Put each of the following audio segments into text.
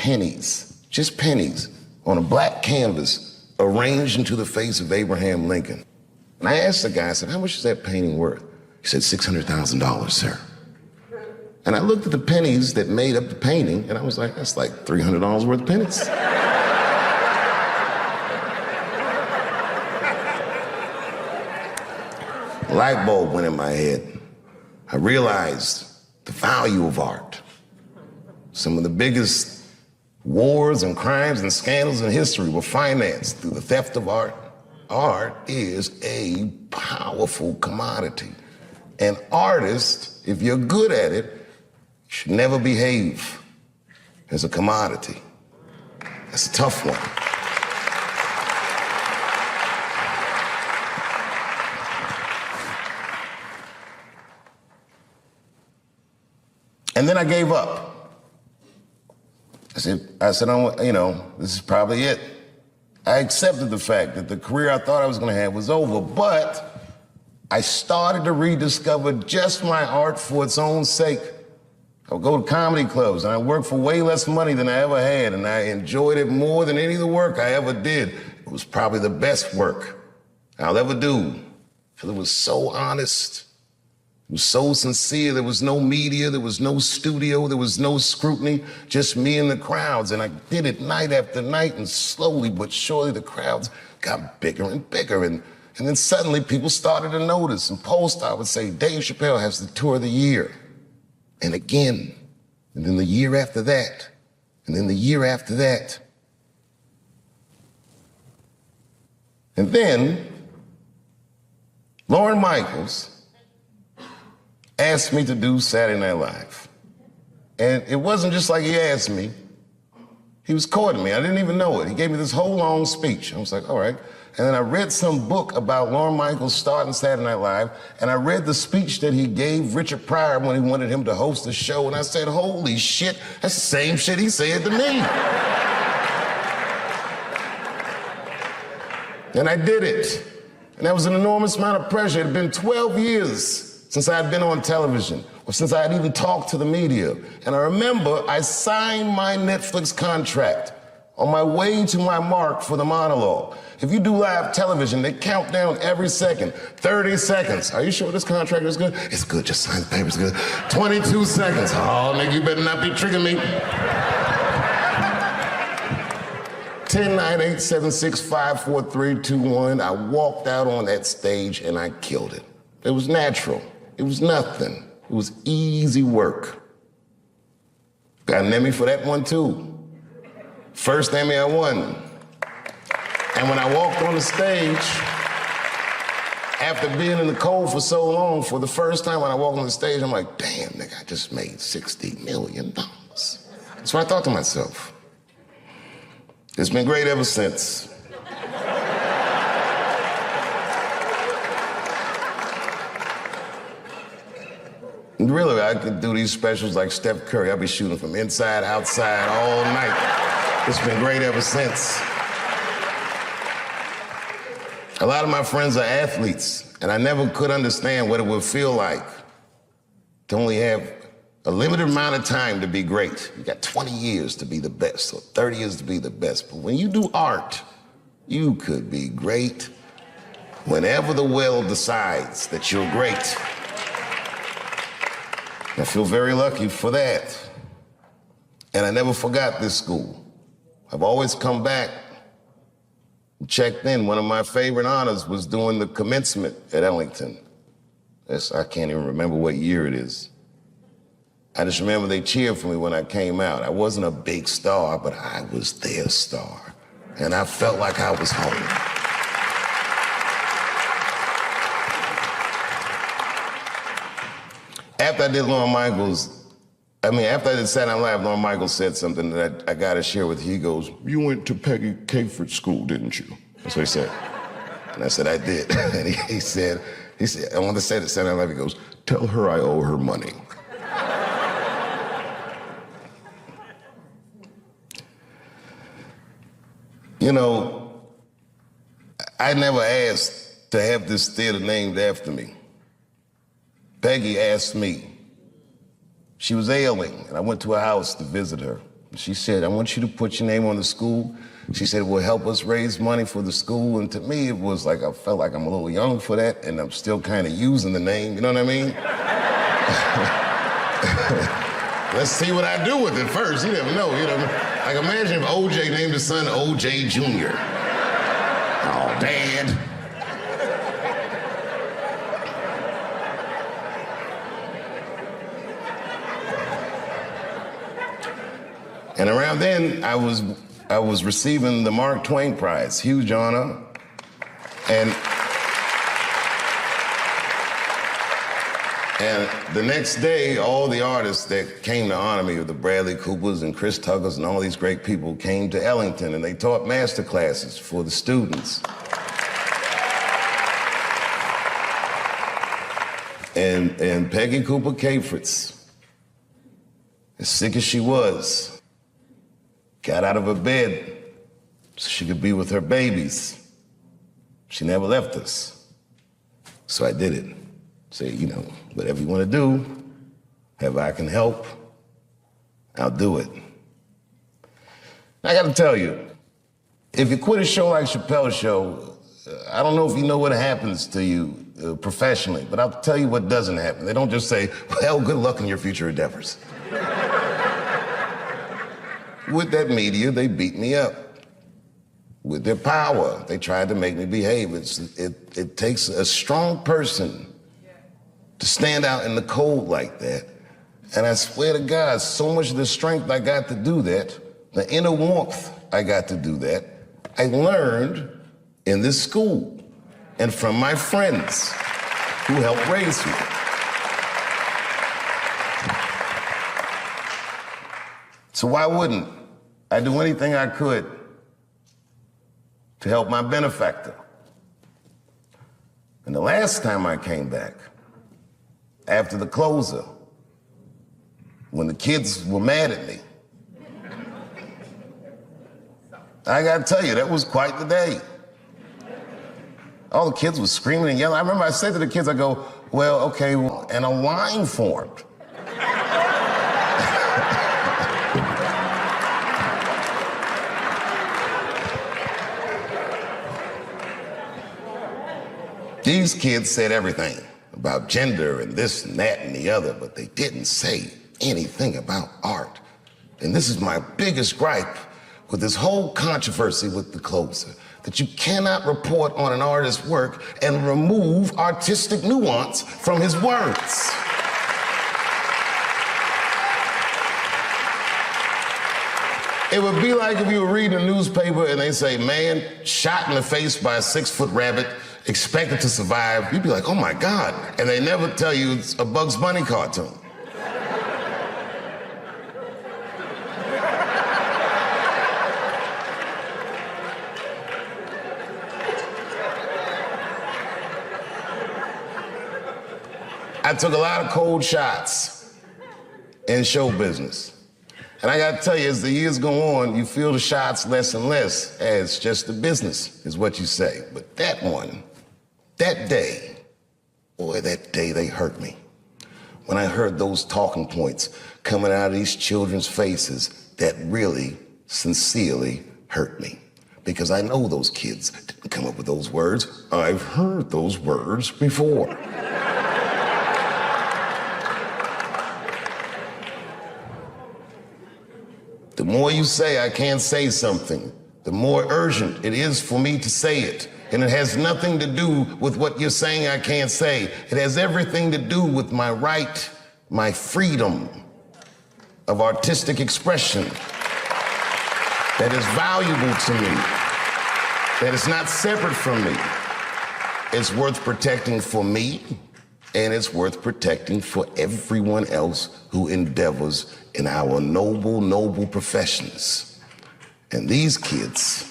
pennies, just pennies, on a black canvas arranged into the face of Abraham Lincoln. And I asked the guy, I said, how much is that painting worth? He said, $600,000, sir. And I looked at the pennies that made up the painting, and I was like, that's like $300 worth of pennies. A light bulb went in my head. I realized the value of art. Some of the biggest wars and crimes and scandals in history were financed through the theft of art. Art is a powerful commodity. And artists, if you're good at it, should never behave as a commodity. That's a tough one. And then I gave up. I said, this is probably it. I accepted the fact that the career I thought I was gonna have was over, but I started to rediscover just my art for its own sake. I would go to comedy clubs and I worked for way less money than I ever had, and I enjoyed it more than any of the work I ever did. It was probably the best work I'll ever do, because it was so honest. It was so sincere. There was no media, there was no studio, there was no scrutiny, just me and the crowds. And I did it night after night, and slowly but surely the crowds got bigger and bigger. And then suddenly people started to notice, and Polestar would say, Dave Chappelle has the tour of the year. And again, and then the year after that, and then the year after that. And then Lorne Michaels asked me to do Saturday Night Live. And it wasn't just like he asked me, he was courting me. I didn't even know it. He gave me this whole long speech. I was like, all right. And then I read some book about Lorne Michaels starting Saturday Night Live, and I read the speech that he gave Richard Pryor when he wanted him to host the show, and I said, holy shit, that's the same shit he said to me. And I did it. And that was an enormous amount of pressure. It had been 12 years since I had been on television, or since I had even talked to the media. And I remember I signed my Netflix contract on my way to my mark for the monologue. If you do live television, they count down every second. 30 seconds. Are you sure this contract is good? It's good, just sign the paper, it's good. 22 seconds. Oh, nigga, you better not be tricking me. 10, 9, 8, 7, 6, 5, 4, 3, 2, 1. I walked out on that stage and I killed it. It was natural. It was nothing. It was easy work. Got an Emmy for that one too. First Emmy I won. And when I walked on the stage, after being in the cold for so long, for the first time when I walked on the stage, I'm like, damn, nigga, I just made $60 million. That's what I thought to myself. It's been great ever since. Really, I could do these specials like Steph Curry. I'll be shooting from inside, outside, all night. It's been great ever since. A lot of my friends are athletes, and I never could understand what it would feel like to only have a limited amount of time to be great. You got 20 years to be the best, or 30 years to be the best. But when you do art, you could be great whenever the will decides that you're great. I feel very lucky for that. And I never forgot this school. I've always come back and checked in. One of my favorite honors was doing the commencement at Ellington. I can't even remember what year it is. I just remember they cheered for me when I came out. I wasn't a big star, but I was their star. And I felt like I was home. After I did Lorne Michaels, after I did Saturday Night Live, Lorne Michaels said something that I gotta share with you. He goes, you went to Peggy Caford School, didn't you? That's what he said. And I said, I did. And he said, I want to say it Saturday Night Live, he goes, tell her I owe her money. You know, I never asked to have this theater named after me. Peggy asked me. She was ailing, and I went to her house to visit her. She said, I want you to put your name on the school. She said, it will help us raise money for the school. And to me, it was like, I felt like I'm a little young for that, and I'm still kind of using the name, you know what I mean? Let's see what I do with it first. You never know, you know. Like, imagine if OJ named his son OJ Jr. Oh, Dad. And around then, I was receiving the Mark Twain Prize, huge honor. And the next day, all the artists that came to honor me, the Bradley Coopers and Chris Tuckers and all these great people, came to Ellington, and they taught master classes for the students. And Peggy Cooper Capritz, as sick as she was, got out of her bed so she could be with her babies. She never left us. So I did it. Say, you know, whatever you want to do, however I can help, I'll do it. I got to tell you, if you quit a show like Chappelle's show, I don't know if you know what happens to you professionally, but I'll tell you what doesn't happen. They don't just say, well, good luck in your future endeavors. With that media, they beat me up. With their power, they tried to make me behave. It takes a strong person to stand out in the cold like that. And I swear to God, so much of the strength I got to do that, the inner warmth I got to do that, I learned in this school and from my friends who helped raise me. So why wouldn't I do anything I could to help my benefactor? And the last time I came back, after the closer, when the kids were mad at me, I gotta tell you, that was quite the day. All the kids were screaming and yelling. I remember I said to the kids, I go, well, okay, and a line formed. These kids said everything about gender and this and that and the other, but they didn't say anything about art. And this is my biggest gripe with this whole controversy with the closer, that you cannot report on an artist's work and remove artistic nuance from his words. It would be like if you were reading a newspaper and they say, man shot in the face by a 6-foot rabbit, expected to survive. You'd be like, oh my God. And they never tell you it's a Bugs Bunny cartoon. I took a lot of cold shots in show business. And I gotta tell you, as the years go on, you feel the shots less and less as just a business, is what you say. But that one, that day, boy, that day they hurt me. When I heard those talking points coming out of these children's faces, that really, sincerely hurt me. Because I know those kids didn't come up with those words. I've heard those words before. The more you say I can't say something, the more urgent it is for me to say it. And it has nothing to do with what you're saying I can't say. It has everything to do with my right, my freedom of artistic expression that is valuable to me, that is not separate from me. It's worth protecting for me, and it's worth protecting for everyone else who endeavors in our noble, noble professions. And these kids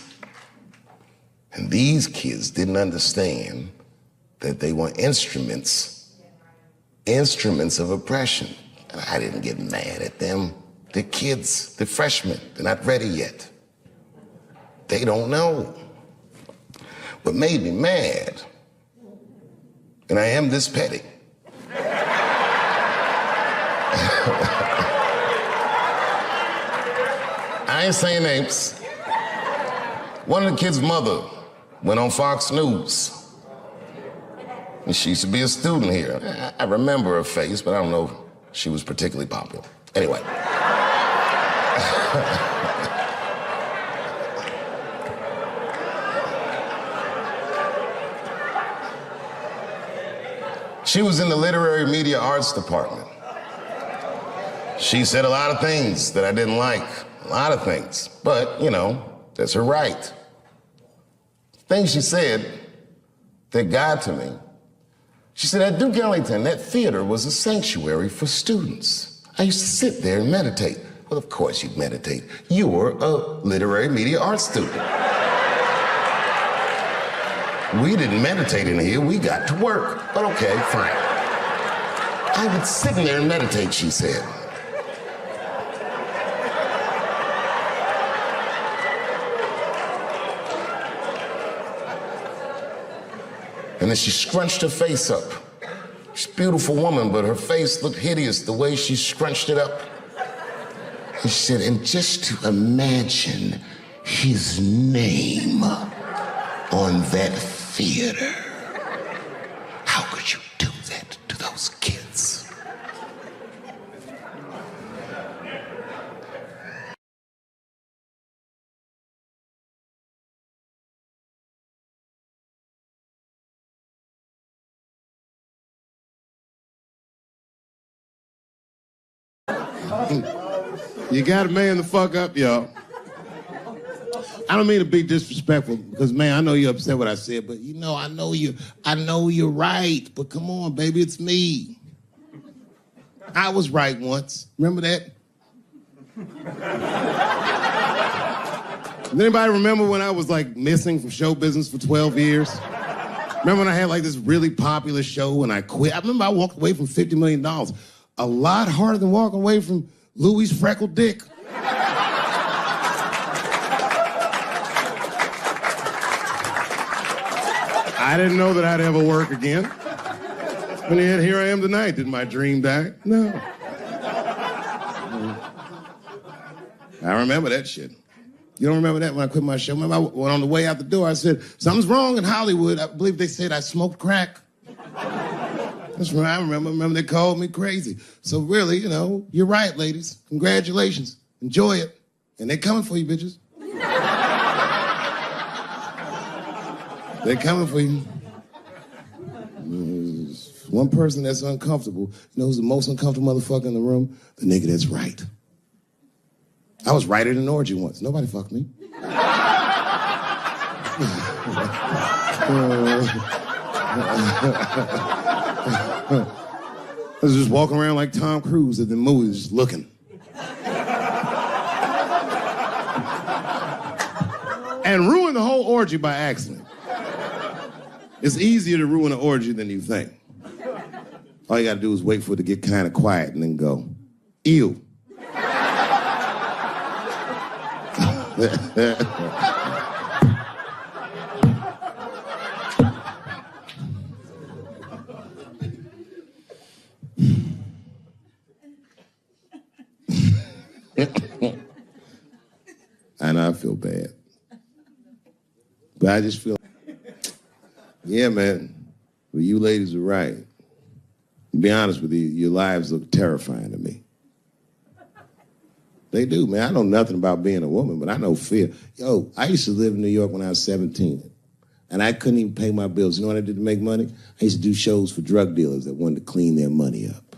didn't understand that they were instruments of oppression. And I didn't get mad at them. The kids, the freshmen, they're not ready yet. They don't know. What made me mad, and I am this petty, I ain't saying names. One of the kids' mother went on Fox News. And she used to be a student here. I remember her face, but I don't know if she was particularly popular. Anyway. She was in the literary media arts department. She said a lot of things that I didn't like, a lot of things, but, you know, that's her right. Things she said that got to me. She said, at Duke Ellington, that theater was a sanctuary for students. I used to sit there and meditate. Well, of course you'd meditate. You were a literary media arts student. We didn't meditate in here, we got to work. But okay, fine. I would sit in there and meditate, she said. And then she scrunched her face up. She's a beautiful woman, but her face looked hideous the way she scrunched it up. And she said, and just to imagine his name on that theater. How could you do that to those kids? You gotta man the fuck up, y'all. I don't mean to be disrespectful, because, man, I know you're upset what I said, but, you know, I know you're right, but come on, baby, it's me. I was right once. Remember that? Does anybody remember when I was, like, missing from show business for 12 years? Remember when I had, like, this really popular show and I quit? I remember I walked away from $50 million. A lot harder than walking away from Louis' freckled dick. I didn't know that I'd ever work again. And yet here I am tonight. Did my dream die? No. I remember that shit. You don't remember that when I quit my show? Remember I went on the way out the door, I said, something's wrong in Hollywood. I believe they said I smoked crack. That's right, I remember. They called me crazy. So really, you know, you're right, ladies. Congratulations. Enjoy it. And they're coming for you, bitches. They're coming for you. There's one person that's uncomfortable. You know who's the most uncomfortable motherfucker in the room? The nigga that's right. I was right at an orgy once. Nobody fucked me. I was just walking around like Tom Cruise at the movies, just looking. And ruined the whole orgy by accident. It's easier to ruin an orgy than you think. All you gotta do is wait for it to get kind of quiet and then go, ew. I know I feel bad. But I just feel, yeah, man, well, you ladies are right. To be honest with you, your lives look terrifying to me. They do, man. I know nothing about being a woman, but I know fear. Yo, I used to live in New York when I was 17, and I couldn't even pay my bills. You know what I did to make money? I used to do shows for drug dealers that wanted to clean their money up.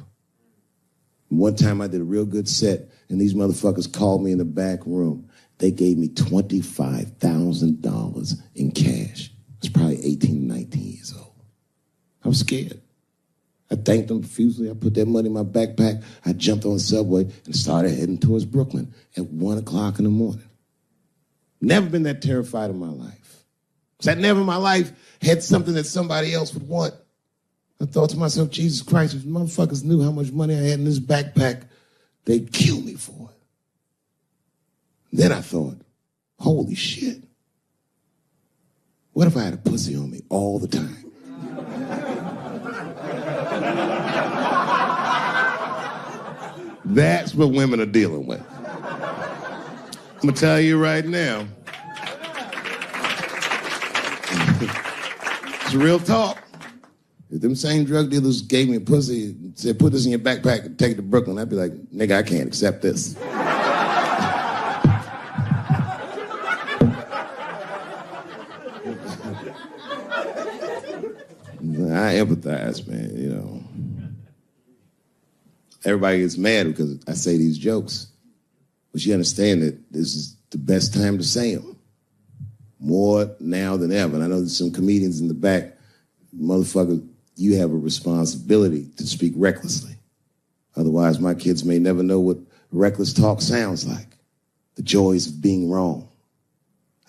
And one time I did a real good set, and these motherfuckers called me in the back room. They gave me $25,000 in cash. I was probably 18, 19 years old. I was scared. I thanked them profusely. I put that money in my backpack. I jumped on the subway and started heading towards Brooklyn at 1 o'clock in the morning. Never been that terrified in my life. Because I never in my life had something that somebody else would want. I thought to myself, Jesus Christ, if motherfuckers knew how much money I had in this backpack, they'd kill me for it. Then I thought, holy shit. What if I had a pussy on me all the time? That's what women are dealing with. I'm gonna tell you right now. It's real talk. If them same drug dealers gave me a pussy and said, put this in your backpack and take it to Brooklyn, I'd be like, nigga, I can't accept this. I empathize, man, you know. Everybody gets mad because I say these jokes. But you understand that this is the best time to say them. More now than ever. And I know there's some comedians in the back. Motherfucker, you have a responsibility to speak recklessly. Otherwise, my kids may never know what reckless talk sounds like. The joys of being wrong.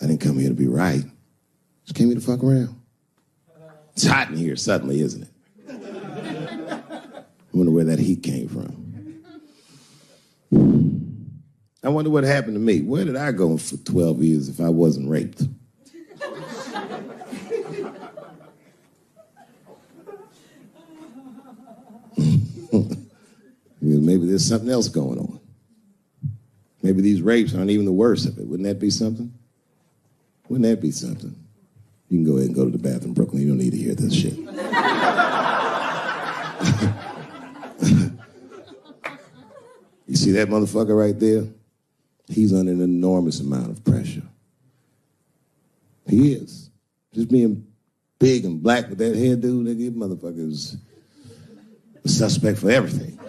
I didn't come here to be right. Just came here to fuck around. It's hot in here suddenly, isn't it? I wonder where that heat came from. I wonder what happened to me. Where did I go for 12 years if I wasn't raped? Maybe there's something else going on. Maybe these rapes aren't even the worst of it. Wouldn't that be something? Wouldn't that be something? You can go ahead and go to the bathroom, Brooklyn. You don't need to hear this shit. You see that motherfucker right there? He's under an enormous amount of pressure. He is. Just being big and black with that hairdo, nigga, motherfucker's a suspect for everything.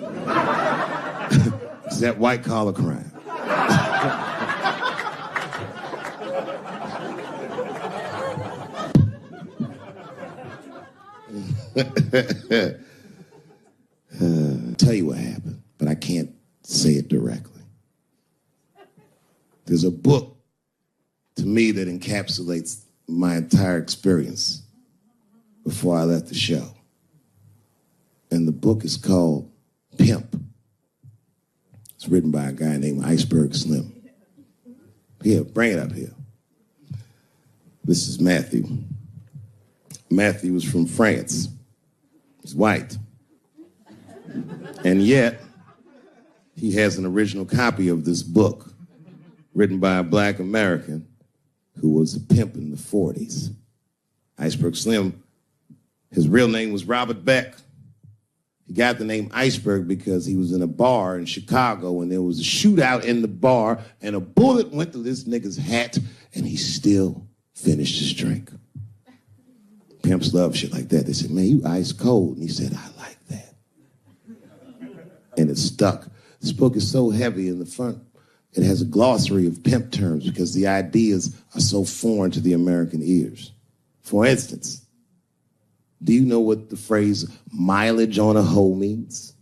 It's that white-collar crime. Tell you what happened, but I can't say it directly. There's a book to me that encapsulates my entire experience before I left the show. And the book is called Pimp. It's written by a guy named Iceberg Slim. Here, bring it up here. This is Matthew. Matthew was from France. He's white. And yet, he has an original copy of this book written by a black American who was a pimp in the 40s. Iceberg Slim, his real name was Robert Beck. He got the name Iceberg because he was in a bar in Chicago and there was a shootout in the bar and a bullet went through this nigga's hat and he still finished his drink. Pimps love shit like that. They said, man, you ice cold. And he said, I like that. And it stuck. This book is so heavy in the front. It has a glossary of pimp terms because the ideas are so foreign to the American ears. For instance, do you know what the phrase mileage on a hoe means?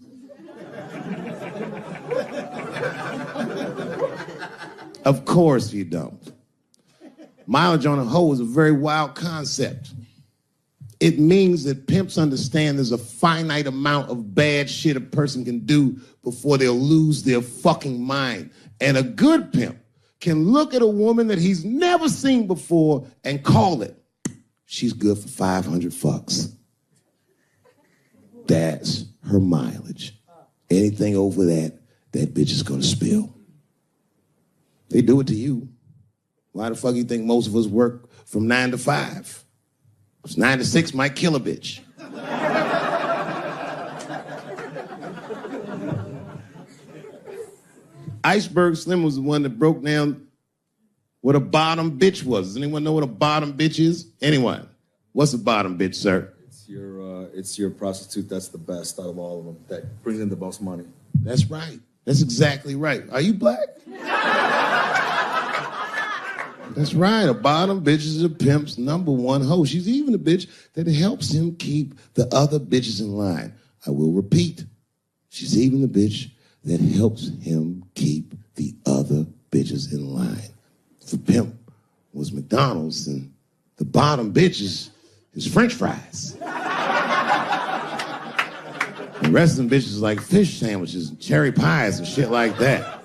Of course you don't. Mileage on a hoe is a very wild concept. It means that pimps understand there's a finite amount of bad shit a person can do before they'll lose their fucking mind. And a good pimp can look at a woman that he's never seen before and call it, she's good for 500 fucks. That's her mileage. Anything over that, that bitch is gonna spill. They do it to you. Why the fuck you think most of us work from 9 to 5? 9 to 6 might kill a bitch. Iceberg Slim was the one that broke down what a bottom bitch was. Does anyone know what a bottom bitch is? Anyone? What's a bottom bitch, sir? It's your prostitute that's the best out of all of them, that brings in the most money. That's right. That's exactly right. Are you black? That's right. A bottom bitch is a pimp's number one hoe. She's even a bitch that helps him keep the other bitches in line. I will repeat. She's even the bitch that helps him keep the other bitches in line. If the pimp was McDonald's, and the bottom bitch is French fries. The rest of them bitches like fish sandwiches and cherry pies and shit like that.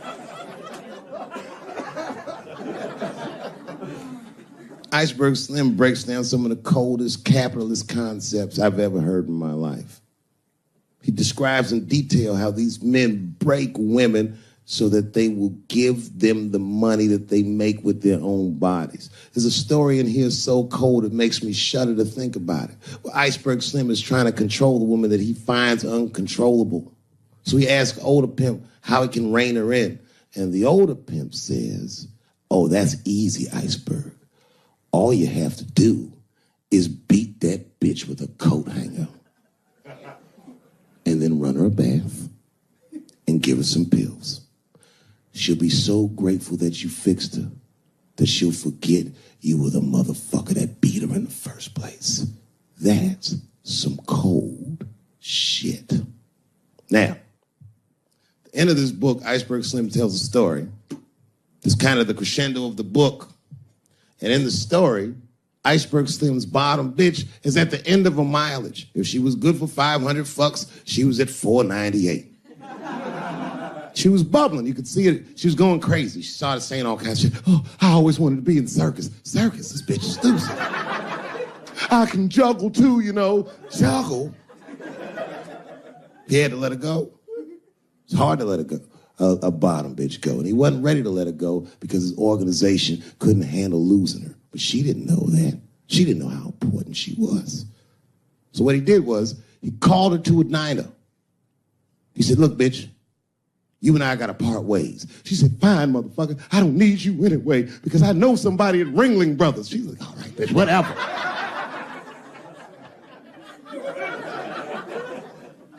Iceberg Slim breaks down some of the coldest capitalist concepts I've ever heard in my life. He describes in detail how these men break women so that they will give them the money that they make with their own bodies. There's a story in here so cold it makes me shudder to think about it. Well, Iceberg Slim is trying to control the woman that he finds uncontrollable. So he asks older pimp how he can rein her in. And the older pimp says, oh, that's easy, Iceberg. All you have to do is beat that bitch with a coat hanger and then run her a bath and give her some pills. She'll be so grateful that you fixed her that she'll forget you were the motherfucker that beat her in the first place. That's some cold shit. Now, the end of this book, Iceberg Slim tells a story. It's kind of the crescendo of the book. And in the story, Iceberg Slim's bottom bitch is at the end of her mileage. If she was good for 500 fucks, she was at 498. She was bubbling. You could see it. She was going crazy. She started saying all kinds of shit. Oh, I always wanted to be in the circus. Circus? This bitch is loose. I can juggle too, you know. Juggle? He had to let her go. It's hard to let her go. A bottom bitch go. And he wasn't ready to let her go because his organization couldn't handle losing her. But she didn't know that. She didn't know how important she was. So what he did was he called her to a diner. He said, look, bitch, you and I got to part ways. She said, fine, motherfucker. I don't need you anyway because I know somebody at Ringling Brothers. She's like, all right, bitch, whatever.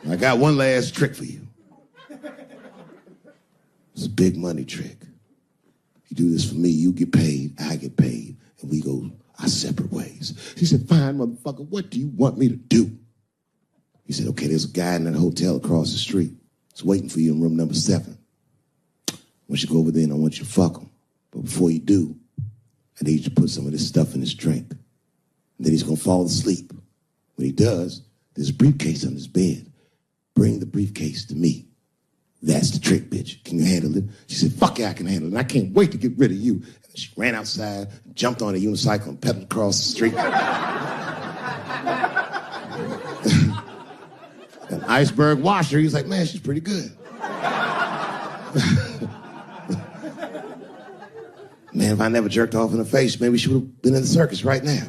I got one last trick for you. It's a big money trick. You do this for me, you get paid, I get paid, and we go our separate ways. She said, fine, motherfucker, what do you want me to do? He said, okay, there's a guy in that hotel across the street. He's waiting for you in room number 7. Once you go over there and I want you to fuck him. But before you do, I need you to put some of this stuff in his drink. And then he's going to fall asleep. When he does, there's a briefcase on his bed. Bring the briefcase to me. That's the trick, bitch. Can you handle it? She said, fuck yeah, I can handle it. And I can't wait to get rid of you. And she ran outside, jumped on a unicycle, and pedaled across the street. An Iceberg washed her. He was like, man, she's pretty good. Man, if I never jerked off in her face, maybe she would have been in the circus right now.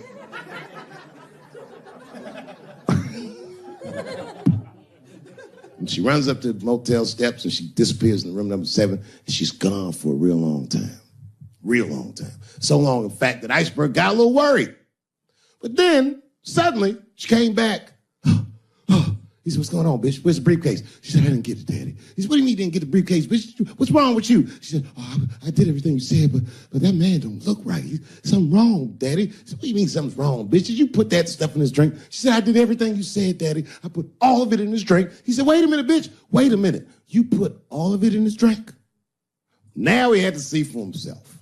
And she runs up to the motel steps and she disappears in room number 7 and she's gone for a real long time. Real long time. So long, in fact, that Iceberg got a little worried. But then, suddenly, she came back. He said, what's going on, bitch? Where's the briefcase? She said, I didn't get it, Daddy. He said, what do you mean you didn't get the briefcase, bitch? What's wrong with you? She said, oh, I did everything you said, but that man don't look right. Something wrong, Daddy. He said, what do you mean something's wrong, bitch? Did you put that stuff in his drink? She said, I did everything you said, Daddy. I put all of it in his drink. He said, wait a minute, bitch. Wait a minute. You put all of it in his drink? Now he had to see for himself.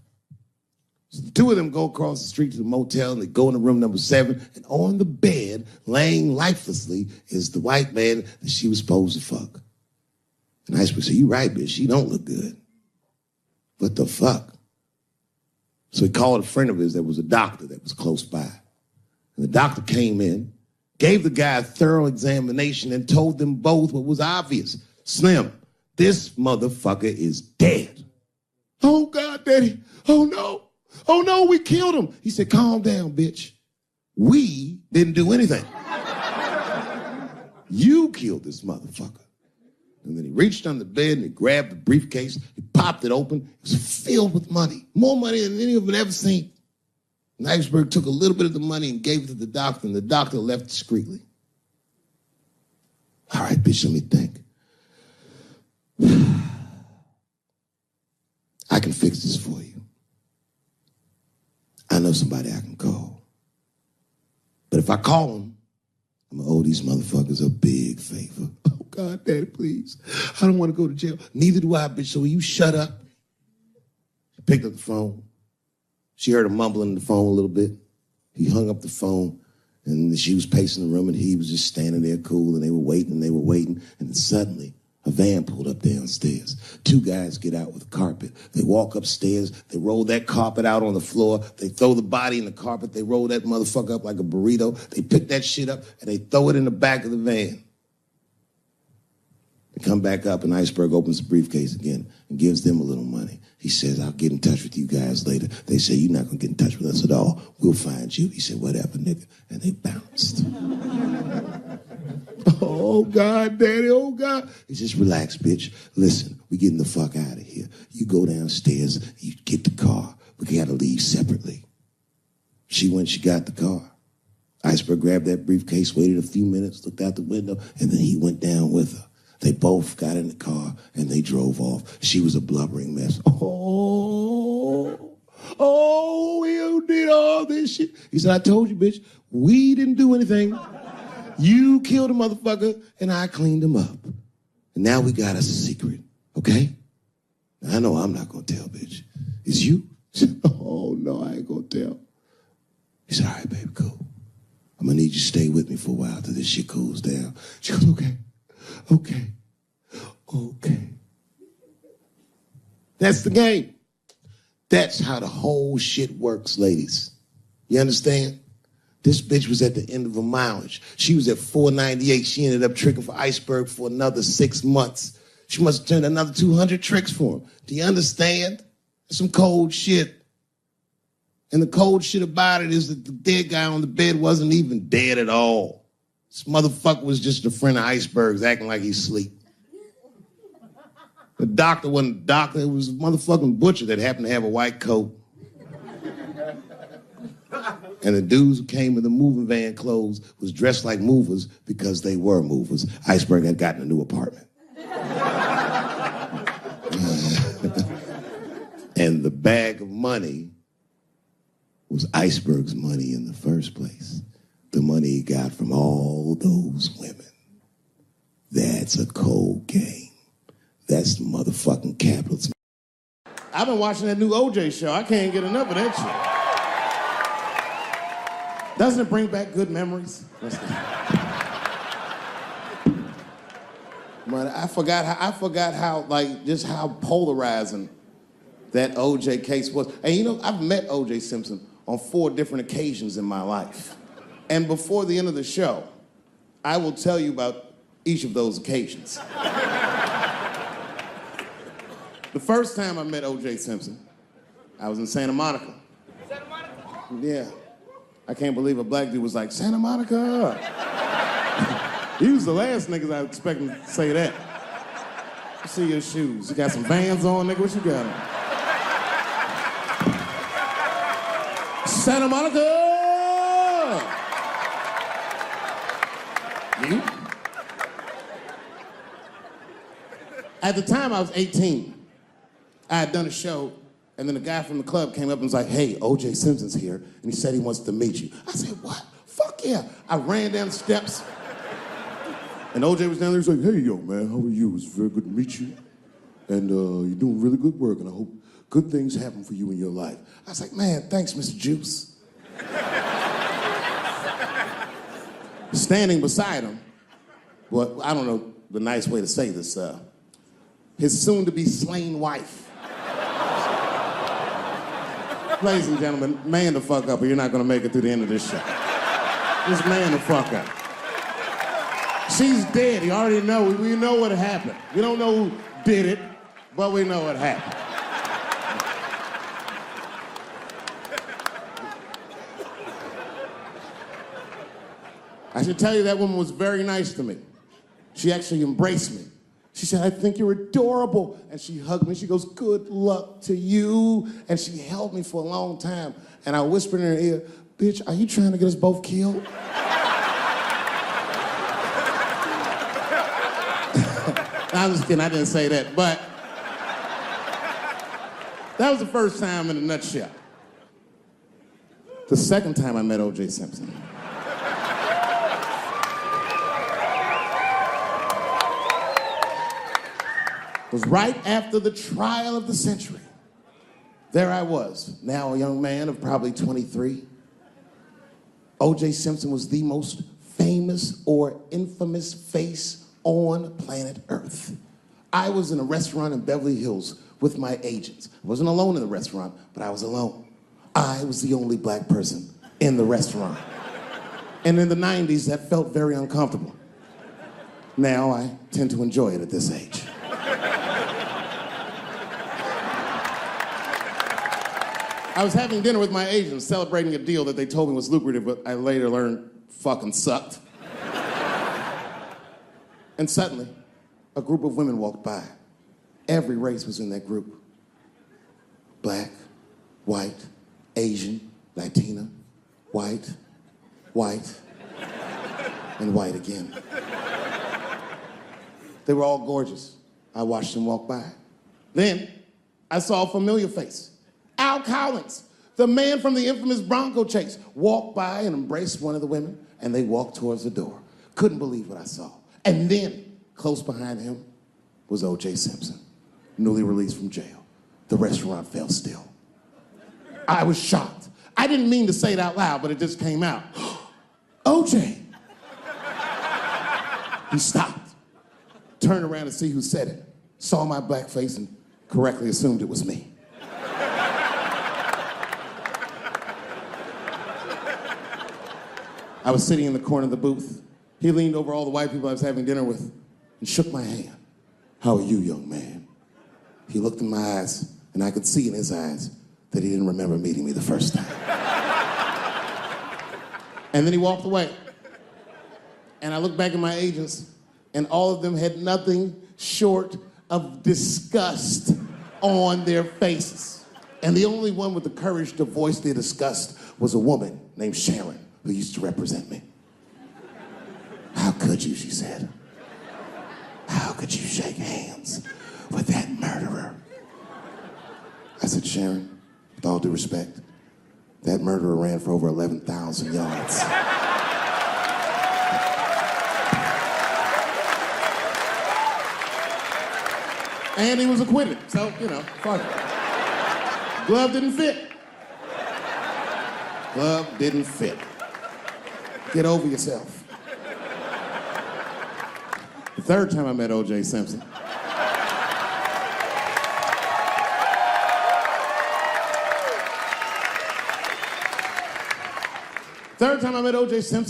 So the two of them go across the street to the motel and they go into room number 7 and on the bed, laying lifelessly, is the white man that she was supposed to fuck. And Iceberg said, you right, bitch, she don't look good. What the fuck? So he called a friend of his that was a doctor that was close by. And the doctor came in, gave the guy a thorough examination and told them both what was obvious. Slim, this motherfucker is dead. Oh, God, Daddy. Oh, no. Oh, no, we killed him. He said, calm down, bitch. We didn't do anything. You killed this motherfucker. And then he reached under the bed and he grabbed the briefcase. He popped it open. It was filled with money. More money than any of them had ever seen. And Iceberg took a little bit of the money and gave it to the doctor, and the doctor left discreetly. All right, bitch, let me think. I can fix this for you. I know somebody I can call. But if I call him, I'm going to owe these motherfuckers a big favor. Oh, God, Daddy, please. I don't want to go to jail. Neither do I, bitch, so will you shut up? She picked up the phone. She heard him mumbling in the phone a little bit. He hung up the phone, and she was pacing the room, and he was just standing there cool, and they were waiting, and then suddenly, a van pulled up downstairs. 2 guys get out with a carpet. They walk upstairs. They roll that carpet out on the floor. They throw the body in the carpet. They roll that motherfucker up like a burrito. They pick that shit up, and they throw it in the back of the van. They come back up, and Iceberg opens the briefcase again and gives them a little money. He says, I'll get in touch with you guys later. They say, you're not going to get in touch with us at all. We'll find you. He said, whatever, nigga. And they bounced. Oh, God, Daddy, oh, God. He says, relax, bitch. Listen, we getting the fuck out of here. You go downstairs, you get the car. We got to leave separately. She went, she got the car. Iceberg grabbed that briefcase, waited a few minutes, looked out the window, and then he went down with her. They both got in the car, and they drove off. She was a blubbering mess. Oh, you did all this shit. He said, I told you, bitch, we didn't do anything. You killed a motherfucker, and I cleaned him up. And now we got us a secret, okay? I know I'm not going to tell, bitch. It's you? She said, oh, no, I ain't going to tell. He said, all right, baby, cool. I'm going to need you to stay with me for a while till this shit cools down. She goes, okay. That's the game. That's how the whole shit works, ladies. You understand? This bitch was at the end of her mileage. She was at 498. She ended up tricking for Iceberg for another 6 months. She must have turned another 200 tricks for him. Do you understand? That's some cold shit. And the cold shit about it is that the dead guy on the bed wasn't even dead at all. This motherfucker was just a friend of Iceberg's acting like he's asleep. The doctor wasn't a doctor. It was a motherfucking butcher that happened to have a white coat. And the dudes who came in the moving van clothes was dressed like movers because they were movers. Iceberg had gotten a new apartment. And the bag of money was Iceberg's money in the first place. The money he got from all those women. That's a cold game. That's the motherfucking capitalism. I've been watching that new OJ show. I can't get enough of that shit. Doesn't it bring back good memories? But I forgot how, like, just how polarizing that OJ case was. And you know, I've met OJ Simpson on 4 different occasions in my life. And before the end of the show, I will tell you about each of those occasions. The first time I met OJ Simpson, I was in Santa Monica. Santa Monica? Yeah. I can't believe a black dude was like, Santa Monica. He was the last niggas I was expecting to say that. Let's see your shoes. You got some Vans on, nigga? What you got on? Santa Monica! You? At the time, I was 18. I had done a show, and then a guy from the club came up and was like, hey, O.J. Simpson's here, and he said he wants to meet you. I said, what? Fuck yeah. I ran down the steps, and O.J. was down there. He's like, hey, yo, man, how are you? It's very good to meet you, and you're doing really good work, and I hope good things happen for you in your life. I was like, man, thanks, Mr. Juice. Standing beside him, well, I don't know the nice way to say this, his soon-to-be slain wife. Ladies and gentlemen, man the fuck up or you're not gonna make it through the end of this show. Just man the fuck up. She's dead, you already know, we know what happened. We don't know who did it, but we know what happened. I should tell you that woman was very nice to me. She actually embraced me. She said, I think you're adorable. And she hugged me. She goes, good luck to you. And she held me for a long time. And I whispered in her ear, bitch, are you trying to get us both killed? I'm just kidding, I didn't say that. But that was the first time in a nutshell. The second time I met O.J. Simpson. Was right after the trial of the century. There I was, now a young man of probably 23. O.J. Simpson was the most famous or infamous face on planet Earth. I was in a restaurant in Beverly Hills with my agents. I wasn't alone in the restaurant, but I was alone. I was the only black person in the restaurant. And in the 90s, that felt very uncomfortable. Now I tend to enjoy it at this age. I was having dinner with my agents, celebrating a deal that they told me was lucrative, but I later learned fucking sucked. And suddenly, a group of women walked by. Every race was in that group. Black, white, Asian, Latina, white, and white again. They were all gorgeous. I watched them walk by. Then, I saw a familiar face. Al Collins, the man from the infamous Bronco chase, walked by and embraced one of the women, and they walked towards the door. Couldn't believe what I saw. And then, close behind him, was O.J. Simpson, newly released from jail. The restaurant fell still. I was shocked. I didn't mean to say it out loud, but it just came out. O.J. He stopped, turned around to see who said it, saw my black face, and correctly assumed it was me. I was sitting in the corner of the booth. He leaned over all the white people I was having dinner with and shook my hand. How are you, young man? He looked in my eyes, and I could see in his eyes that he didn't remember meeting me the first time. And then he walked away. And I looked back at my agents, and all of them had nothing short of disgust on their faces. And the only one with the courage to voice their disgust was a woman named Sharon, who used to represent me. How could you, she said. How could you shake hands with that murderer? I said, Sharon, with all due respect, that murderer ran for over 11,000 yards. And he was acquitted, so, fuck it. Glove didn't fit. Glove didn't fit. Get over yourself. The third time I met O.J. Simpson,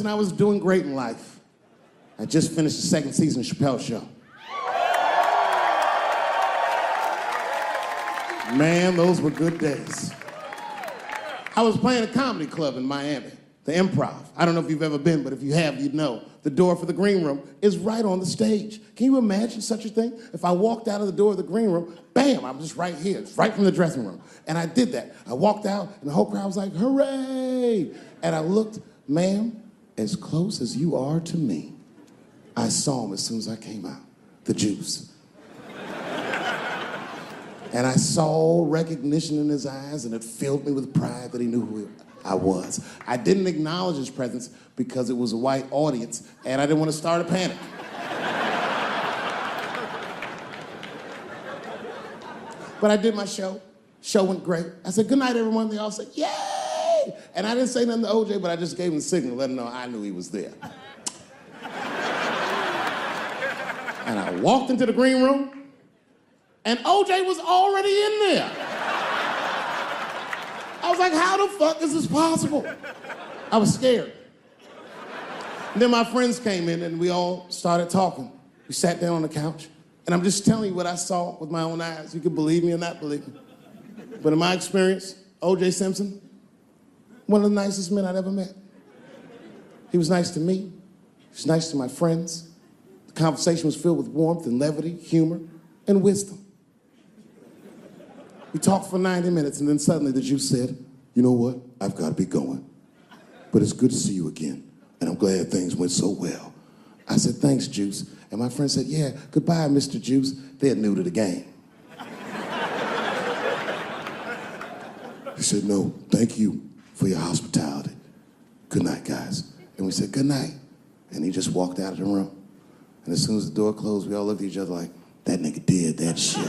I was doing great in life. I just finished the second season of Chappelle's show. Man, those were good days. I was playing a comedy club in Miami, the Improv. I don't know if you've ever been, but if you have, you'd know. The door for the green room is right on the stage. Can you imagine such a thing? If I walked out of the door of the green room, bam, I'm just right here. It's right from the dressing room. And I did that. I walked out, and the whole crowd was like, hooray! And I looked, ma'am, as close as you are to me, I saw him as soon as I came out, the juice. And I saw recognition in his eyes, and it filled me with pride that he knew who I was. I didn't acknowledge his presence because it was a white audience, and I didn't want to start a panic. But I did my show. Show went great. I said, good night, everyone. They all said, yay! And I didn't say nothing to OJ, but I just gave him the signal, let him know I knew he was there. And I walked into the green room, and OJ was already in there. I was like, how the fuck is this possible? I was scared. And then my friends came in and we all started talking. We sat down on the couch, and I'm just telling you what I saw with my own eyes. You can believe me or not believe me. But in my experience, O.J. Simpson, one of the nicest men I'd ever met. He was nice to me. He was nice to my friends. The conversation was filled with warmth and levity, humor, and wisdom. We talked for 90 minutes, and then suddenly the Juice said, you know what? I've got to be going. But it's good to see you again, and I'm glad things went so well. I said, thanks, Juice. And my friend said, yeah, goodbye, Mr. Juice. They're new to the game. He said, no, thank you for your hospitality. Good night, guys. And we said, good night. And he just walked out of the room. And as soon as the door closed, we all looked at each other like, that nigga did that shit.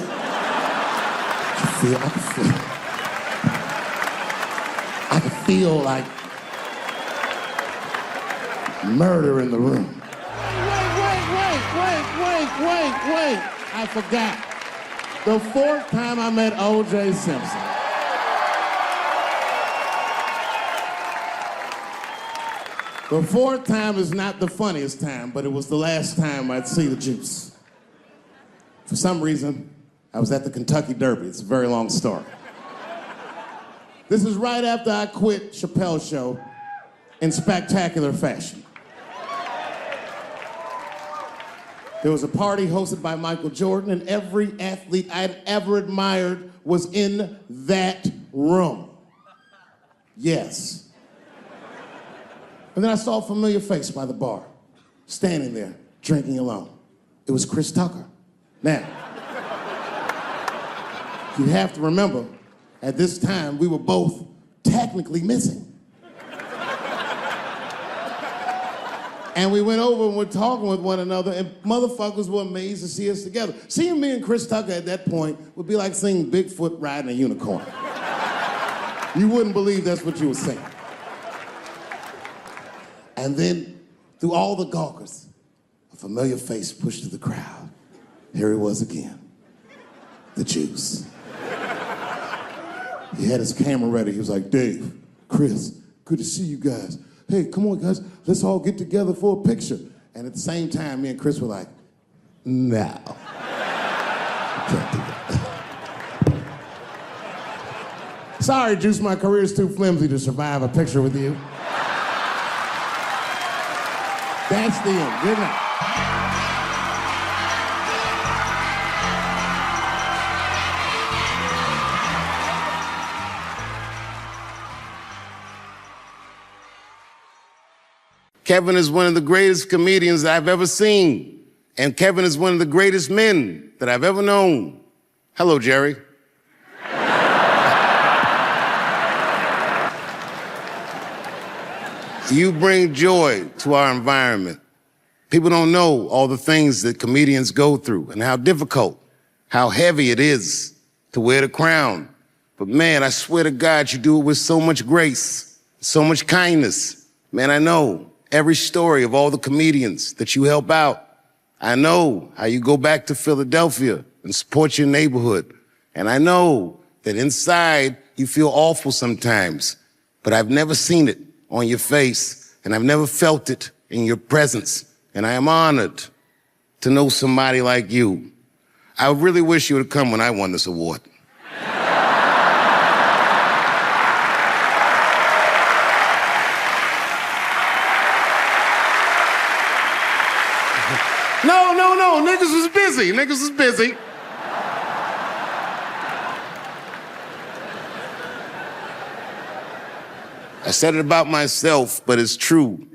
I could feel like murder in the room. Wait. I forgot. The fourth time I met O.J. Simpson. The fourth time is not the funniest time, but it was the last time I'd see the juice. For some reason, I was at the Kentucky Derby. It's a very long story. This is right after I quit Chappelle's show in spectacular fashion. There was a party hosted by Michael Jordan, and every athlete I'd ever admired was in that room. Yes. And then I saw a familiar face by the bar, standing there, drinking alone. It was Chris Tucker. Now, you have to remember, at this time, we were both technically missing. And we went over and were talking with one another, and motherfuckers were amazed to see us together. Seeing me and Chris Tucker at that point would be like seeing Bigfoot riding a unicorn. You wouldn't believe that's what you were saying. And then, through all the gawkers, a familiar face pushed through the crowd. Here he was again, the juice. He had his camera ready. He was like, Dave, Chris, good to see you guys. Hey, come on, guys, let's all get together for a picture. And at the same time, me and Chris were like, no. Can't do that. Sorry, Juice, my career's too flimsy to survive a picture with you. That's the end. Good night. Kevin is one of the greatest comedians that I've ever seen. And Kevin is one of the greatest men that I've ever known. Hello, Jerry. You bring joy to our environment. People don't know all the things that comedians go through and how difficult, how heavy it is to wear the crown. But man, I swear to God, you do it with so much grace, so much kindness. Man, I know every story of all the comedians that you help out. I know how you go back to Philadelphia and support your neighborhood. And I know that inside you feel awful sometimes, but I've never seen it on your face, and I've never felt it in your presence. And I am honored to know somebody like you. I really wish you would have come when I won this award. No, niggas was busy. Niggas was busy. I said it about myself, but it's true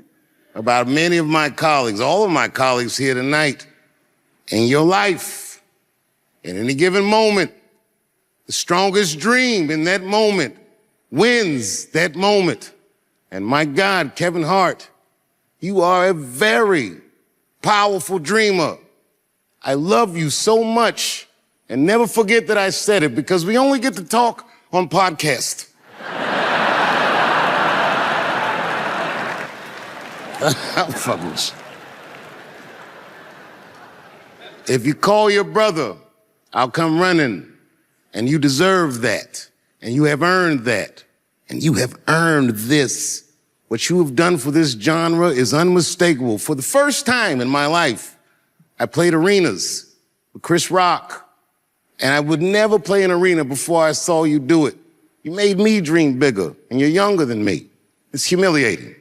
about many of my colleagues, all of my colleagues here tonight. In your life, in any given moment, the strongest dream in that moment wins that moment. And my God, Kevin Hart, you are a very powerful dreamer. I love you so much, and never forget that I said it, because we only get to talk on podcast. I'm fucking with you. If you call your brother, I'll come running, and you deserve that, and you have earned that, and you have earned this. What you have done for this genre is unmistakable. For the first time in my life, I played arenas with Chris Rock, and I would never play an arena before I saw you do it. You made me dream bigger, and you're younger than me. It's humiliating.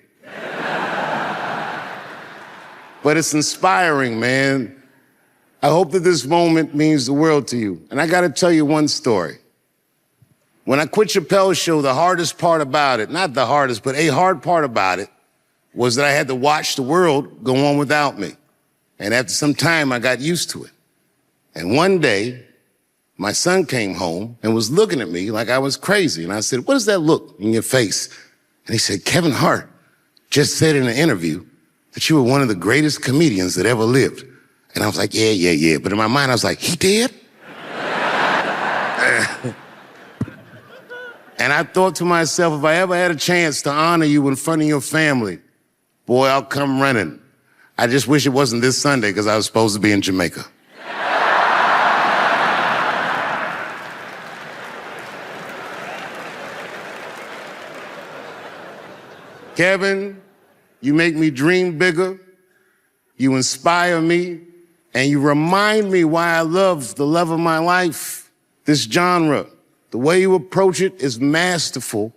But it's inspiring, man. I hope that this moment means the world to you. And I gotta tell you one story. When I quit Chappelle's show, the hardest part about it, not the hardest, but a hard part about it, was that I had to watch the world go on without me. And after some time, I got used to it. And one day, my son came home and was looking at me like I was crazy. And I said, what does that look in your face? And he said, Kevin Hart just said in an interview that you were one of the greatest comedians that ever lived. And I was like, yeah. But in my mind, I was like, he did? And I thought to myself, if I ever had a chance to honor you in front of your family, boy, I'll come running. I just wish it wasn't this Sunday, because I was supposed to be in Jamaica. Kevin, You make me dream bigger. You inspire me. And you remind me why I love the love of my life. This genre, the way you approach it is masterful.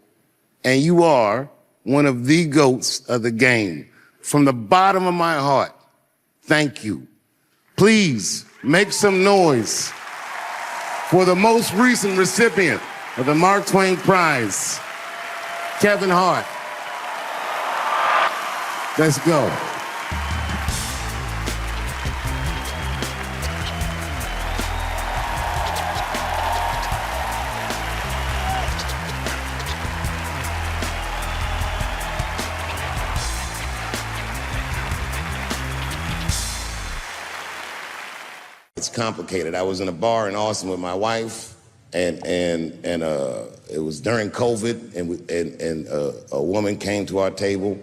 And you are one of the GOATs of the game. From the bottom of my heart, thank you. Please make some noise for the most recent recipient of the Mark Twain Prize, Kevin Hart. Let's go. It's complicated. I was in a bar in Austin with my wife, and it was during COVID, and a woman came to our table,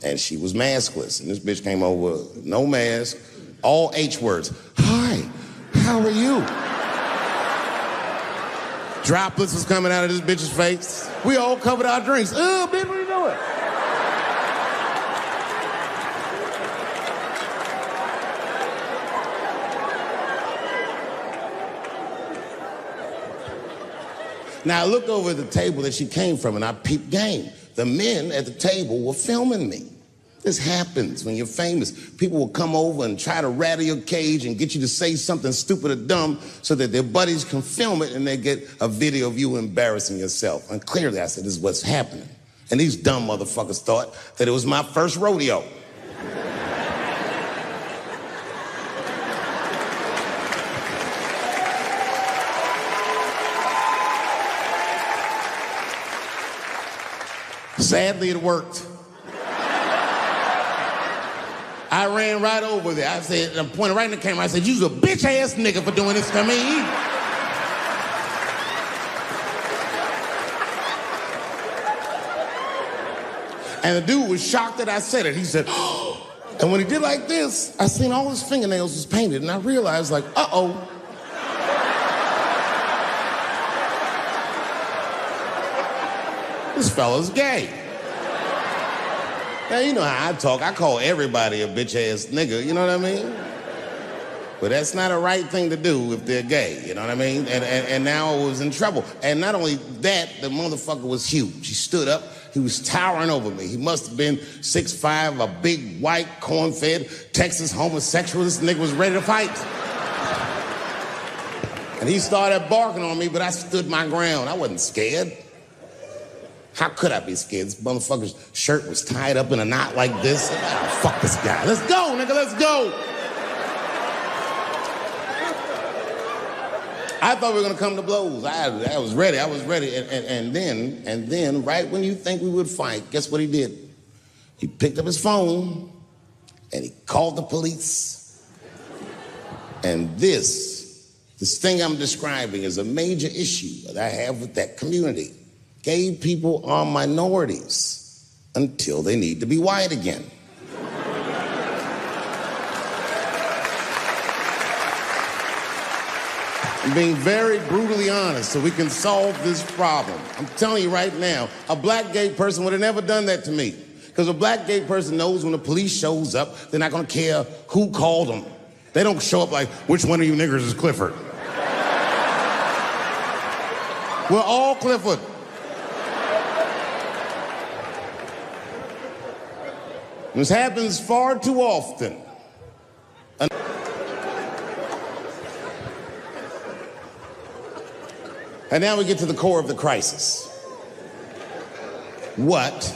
and she was maskless. And this bitch came over, no mask, all H words. Hi, how are you? Droplets was coming out of this bitch's face. We all covered our drinks. Oh, bitch, what are you doing? Now, I looked over at the table that she came from, and I peeped game. The men at the table were filming me. This happens when you're famous. People will come over and try to rattle your cage and get you to say something stupid or dumb so that their buddies can film it and they get a video of you embarrassing yourself. And clearly, I said, this is what's happening. And these dumb motherfuckers thought that it was my first rodeo. Sadly, it worked. I ran right over there. I said, I pointed right in the camera. I said, you's a bitch-ass nigga for doing this to me. And the dude was shocked that I said it. He said, oh. And when he did like this, I seen all his fingernails was painted, and I realized, like, uh-oh. This fella's gay. Now, you know how I talk. I call everybody a bitch-ass nigga, you know what I mean? But that's not a right thing to do if they're gay, you know what I mean? And now I was in trouble. And not only that, the motherfucker was huge. He stood up. He was towering over me. He must have been 6'5", a big, white, corn-fed, Texas homosexual. This nigga was ready to fight. And he started barking on me, but I stood my ground. I wasn't scared. How could I be scared? This motherfucker's shirt was tied up in a knot like this. Oh, fuck this guy. Let's go, nigga, let's go. I thought we were gonna come to blows. I was ready, And then, right when you think we would fight, guess what he did? He picked up his phone and he called the police. And this thing I'm describing is a major issue that I have with that community. Gay people are minorities until they need to be white again. I'm being very brutally honest so we can solve this problem. I'm telling you right now, a black gay person would have never done that to me. Because a black gay person knows when the police shows up, they're not gonna care who called them. They don't show up like, which one of you niggers is Clifford? We're all Clifford. This happens far too often. And now we get to the core of the crisis. What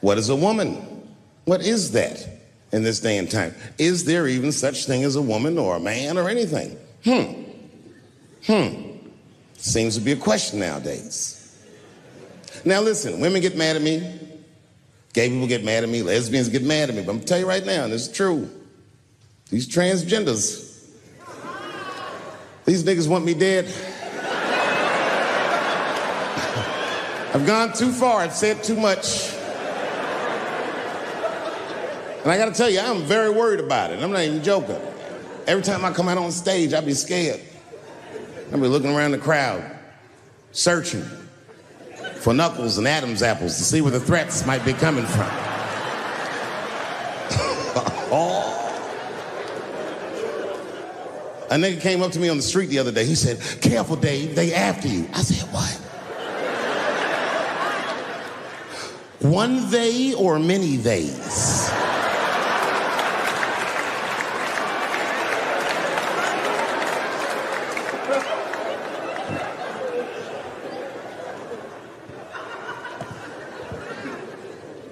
is a woman? What is that in this day and time? Is there even such thing as a woman or a man or anything? Seems to be a question nowadays. Now listen, women get mad at me. Gay people get mad at me, lesbians get mad at me, but I'm gonna tell you right now, and this is true, these transgenders, these niggas want me dead. I've gone too far, I've said too much. And I gotta tell you, I'm very worried about it, I'm not even joking. Every time I come out on stage, I be scared. I be looking around the crowd, searching for Knuckles and Adam's apples to see where the threats might be coming from. A nigga came up to me on the street the other day. He said, "Careful, Dave, they after you." I said, "What?" One they or many theys?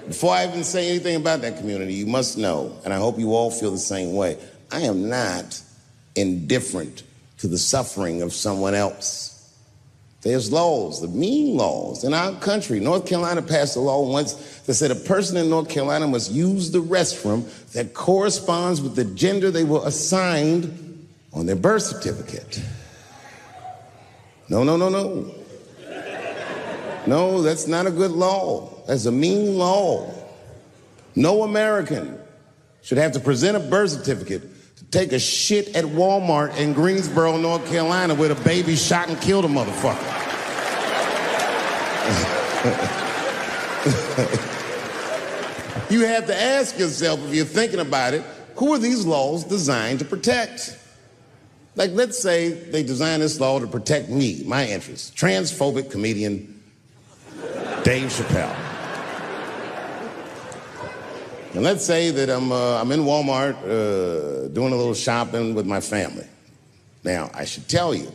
Before I even say anything about that community, you must know, and I hope you all feel the same way, I am not indifferent to the suffering of someone else. There's laws, the mean laws. In our country, North Carolina passed a law once that said a person in North Carolina must use the restroom that corresponds with the gender they were assigned on their birth certificate. No. No, that's not a good law. That's a mean law. No American should have to present a birth certificate to take a shit at Walmart in Greensboro, North Carolina, where the baby shot and killed a motherfucker. You have to ask yourself, if you're thinking about it, who are these laws designed to protect? Like, let's say they designed this law to protect me, my interests. Transphobic comedian Dave Chappelle. And let's say that I'm in Walmart doing a little shopping with my family. Now, I should tell you,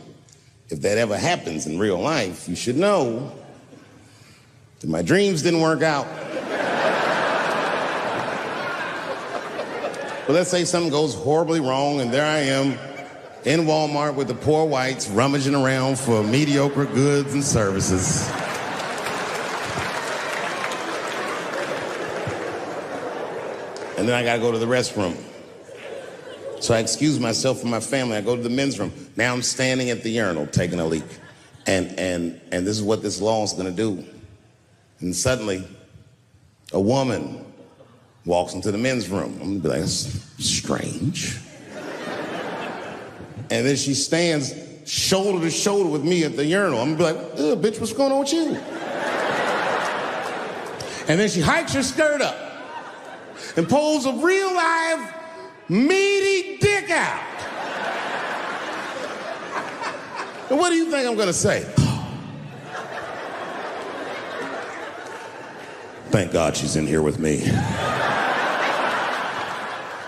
if that ever happens in real life, you should know that my dreams didn't work out. But let's say something goes horribly wrong, and there I am in Walmart with the poor whites rummaging around for mediocre goods and services. And then I gotta go to the restroom. So I excuse myself from my family. I go to the men's room. Now I'm standing at the urinal taking a leak. And this is what this law is gonna do. And suddenly, a woman walks into the men's room. I'm gonna be like, that's strange. And then she stands shoulder to shoulder with me at the urinal. I'm gonna be like, ugh, bitch, what's going on with you? And then she hikes her skirt up and pulls a real live, meaty dick out. And what do you think I'm gonna say? Thank God she's in here with me.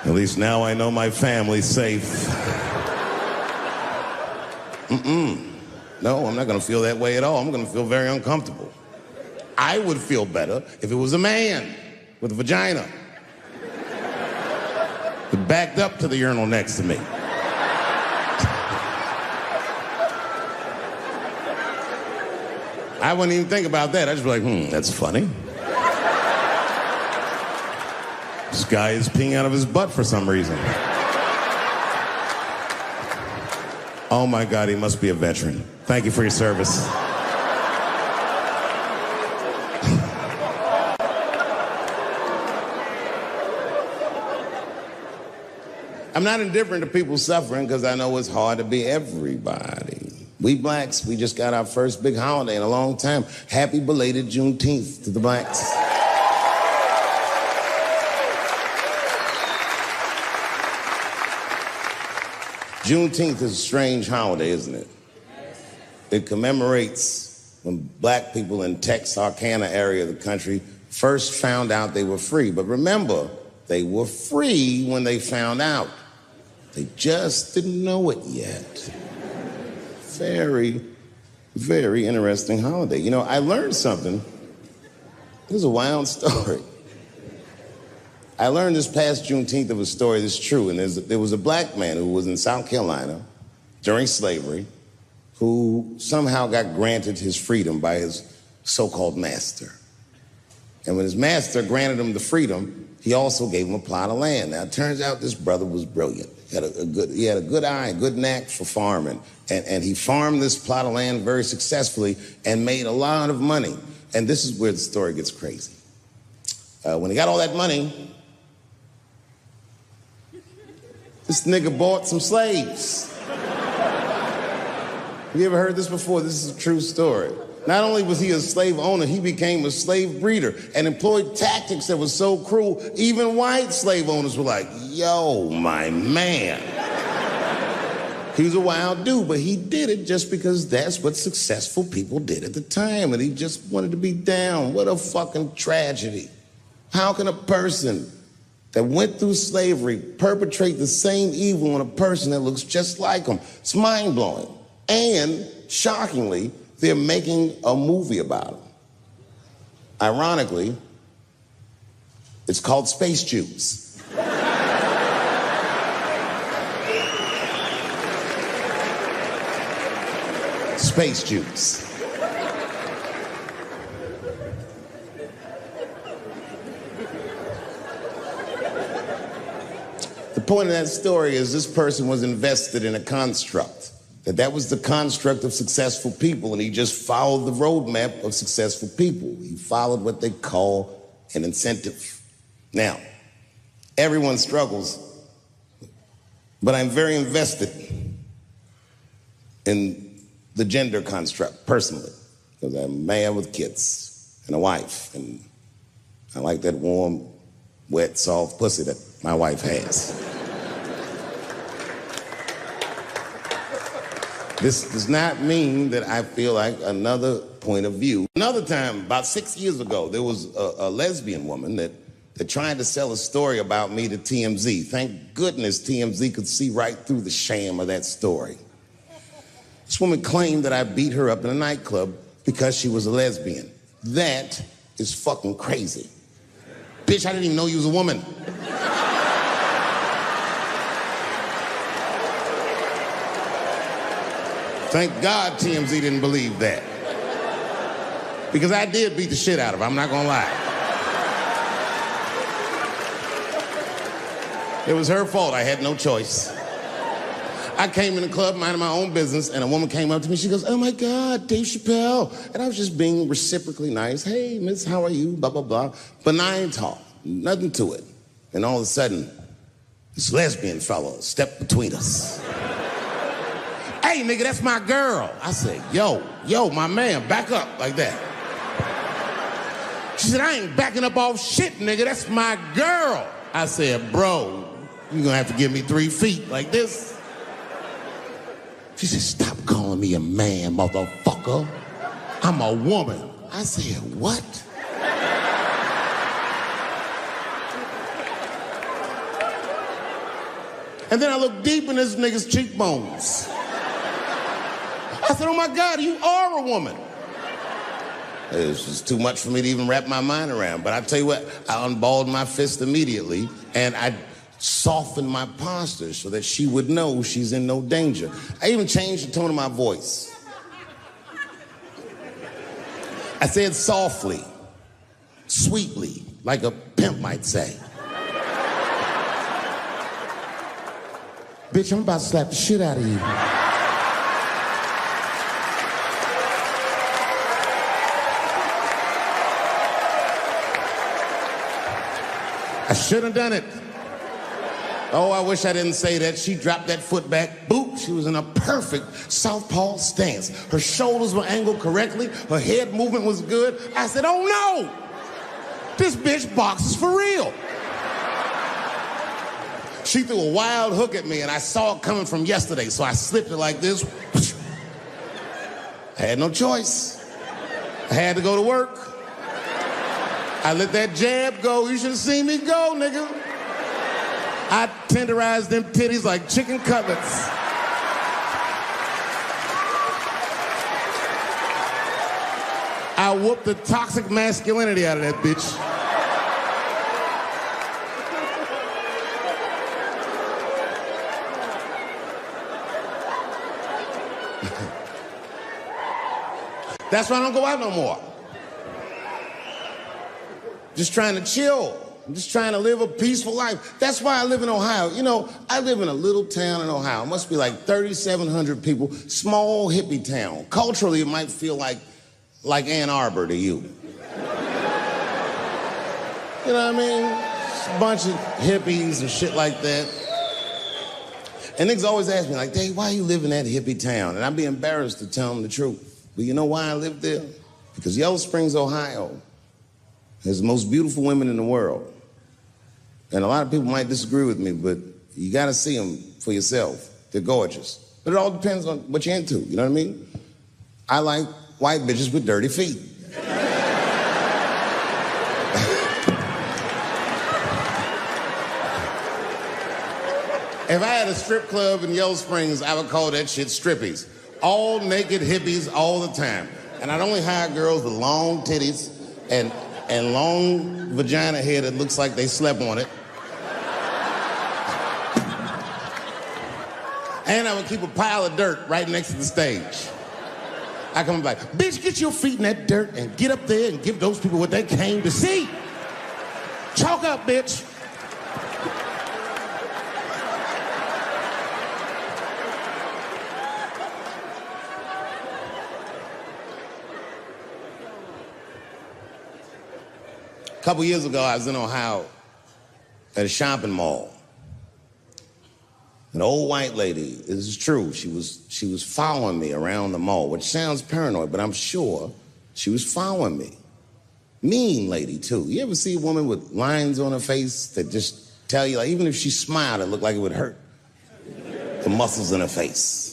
At least now I know my family's safe. No, I'm not gonna feel that way at all. I'm gonna feel very uncomfortable. I would feel better if it was a man with a vagina that backed up to the urinal next to me. I wouldn't even think about that. I'd just be like, that's funny. This guy is peeing out of his butt for some reason. Oh my God, he must be a veteran. Thank you for your service. I'm not indifferent to people suffering because I know it's hard to be everybody. We blacks, we just got our first big holiday in a long time. Happy belated Juneteenth to the blacks. Juneteenth is a strange holiday, isn't it? It commemorates when black people in Texarkana area of the country first found out they were free. But remember, they were free when they found out. They just didn't know it yet. Very, very interesting holiday. You know, I learned something. This is a wild story. I learned this past Juneteenth of a story that's true, and there was a black man who was in South Carolina during slavery who somehow got granted his freedom by his so-called master. And when his master granted him the freedom, he also gave him a plot of land. Now, it turns out this brother was brilliant. He had a good eye, a good knack for farming. And he farmed this plot of land very successfully and made a lot of money. And this is where the story gets crazy. When he got all that money, this nigga bought some slaves. You ever heard this before? This is a true story. Not only was he a slave owner, he became a slave breeder and employed tactics that were so cruel, even white slave owners were like, yo, my man. He was a wild dude, but he did it just because that's what successful people did at the time, and he just wanted to be down. What a fucking tragedy. How can a person that went through slavery perpetrate the same evil on a person that looks just like him? It's mind-blowing. And, shockingly, they're making a movie about him. Ironically, it's called Space Jews. Space Jews. The point of that story is this person was invested in a construct, that was the construct of successful people, and he just followed the roadmap of successful people. He followed what they call an incentive. Now, everyone struggles, but I'm very invested in the gender construct, personally, because I'm a man with kids and a wife, and I like that warm, wet, soft pussy that my wife has. This does not mean that I feel like another point of view. Another time, about 6 years ago, there was a lesbian woman that tried to sell a story about me to TMZ. Thank goodness TMZ could see right through the sham of that story. This woman claimed that I beat her up in a nightclub because she was a lesbian. That is fucking crazy. Bitch, I didn't even know you was a woman. Thank God TMZ didn't believe that. Because I did beat the shit out of her, I'm not gonna lie. It was her fault, I had no choice. I came in the club minding my own business, and a woman came up to me. She goes, oh my God, Dave Chappelle. And I was just being reciprocally nice. Hey, miss, how are you? Blah, blah, blah. Benign talk, nothing to it. And all of a sudden, this lesbian fellow stepped between us. Hey, nigga, that's my girl. I said, yo, my man, back up like that. She said, I ain't backing up off shit, nigga, that's my girl. I said, bro, you're gonna have to give me 3 feet like this. She said, stop calling me a man, motherfucker. I'm a woman. I said, what? And then I looked deep in this nigga's cheekbones. I said, oh my God, you are a woman. It was just too much for me to even wrap my mind around. But I tell you what, I unballed my fist immediately, and I softened my posture so that she would know she's in no danger. I even changed the tone of my voice. I said softly, sweetly, like a pimp might say. Bitch, I'm about to slap the shit out of you. I should have done it. Oh, I wish I didn't say that. She dropped that foot back. Boop. She was in a perfect southpaw stance. Her shoulders were angled correctly. Her head movement was good. I said, oh no! This bitch boxes for real. She threw a wild hook at me, and I saw it coming from yesterday, so I slipped it like this. I had no choice. I had to go to work. I let that jab go. You should have seen me go, nigga. I tenderized them titties like chicken cutlets. I whooped the toxic masculinity out of that bitch. That's why I don't go out no more. Just trying to chill. I'm just trying to live a peaceful life. That's why I live in Ohio. You know, I live in a little town in Ohio. It must be like 3,700 people. Small hippie town. Culturally, it might feel like Ann Arbor to you. You know what I mean? Just a bunch of hippies and shit like that. And niggas always ask me, like, Dave, why you live in that hippie town? And I'd be embarrassed to tell them the truth. But you know why I lived there? Because Yellow Springs, Ohio has the most beautiful women in the world. And a lot of people might disagree with me, but you gotta see them for yourself. They're gorgeous. But it all depends on what you're into, you know what I mean? I like white bitches with dirty feet. If I had a strip club in Yellow Springs, I would call that shit strippies. All naked hippies all the time. And I'd only hire girls with long titties and long vagina hair that looks like they slept on it. And I would keep a pile of dirt right next to the stage. I come back, bitch, get your feet in that dirt and get up there and give those people what they came to see. Chalk up, bitch. A couple years ago, I was in Ohio at a shopping mall. An old white lady, this is true, she was following me around the mall, which sounds paranoid, but I'm sure she was following me. Mean lady, too. You ever see a woman with lines on her face that just tell you, like, even if she smiled, it looked like it would hurt the muscles in her face?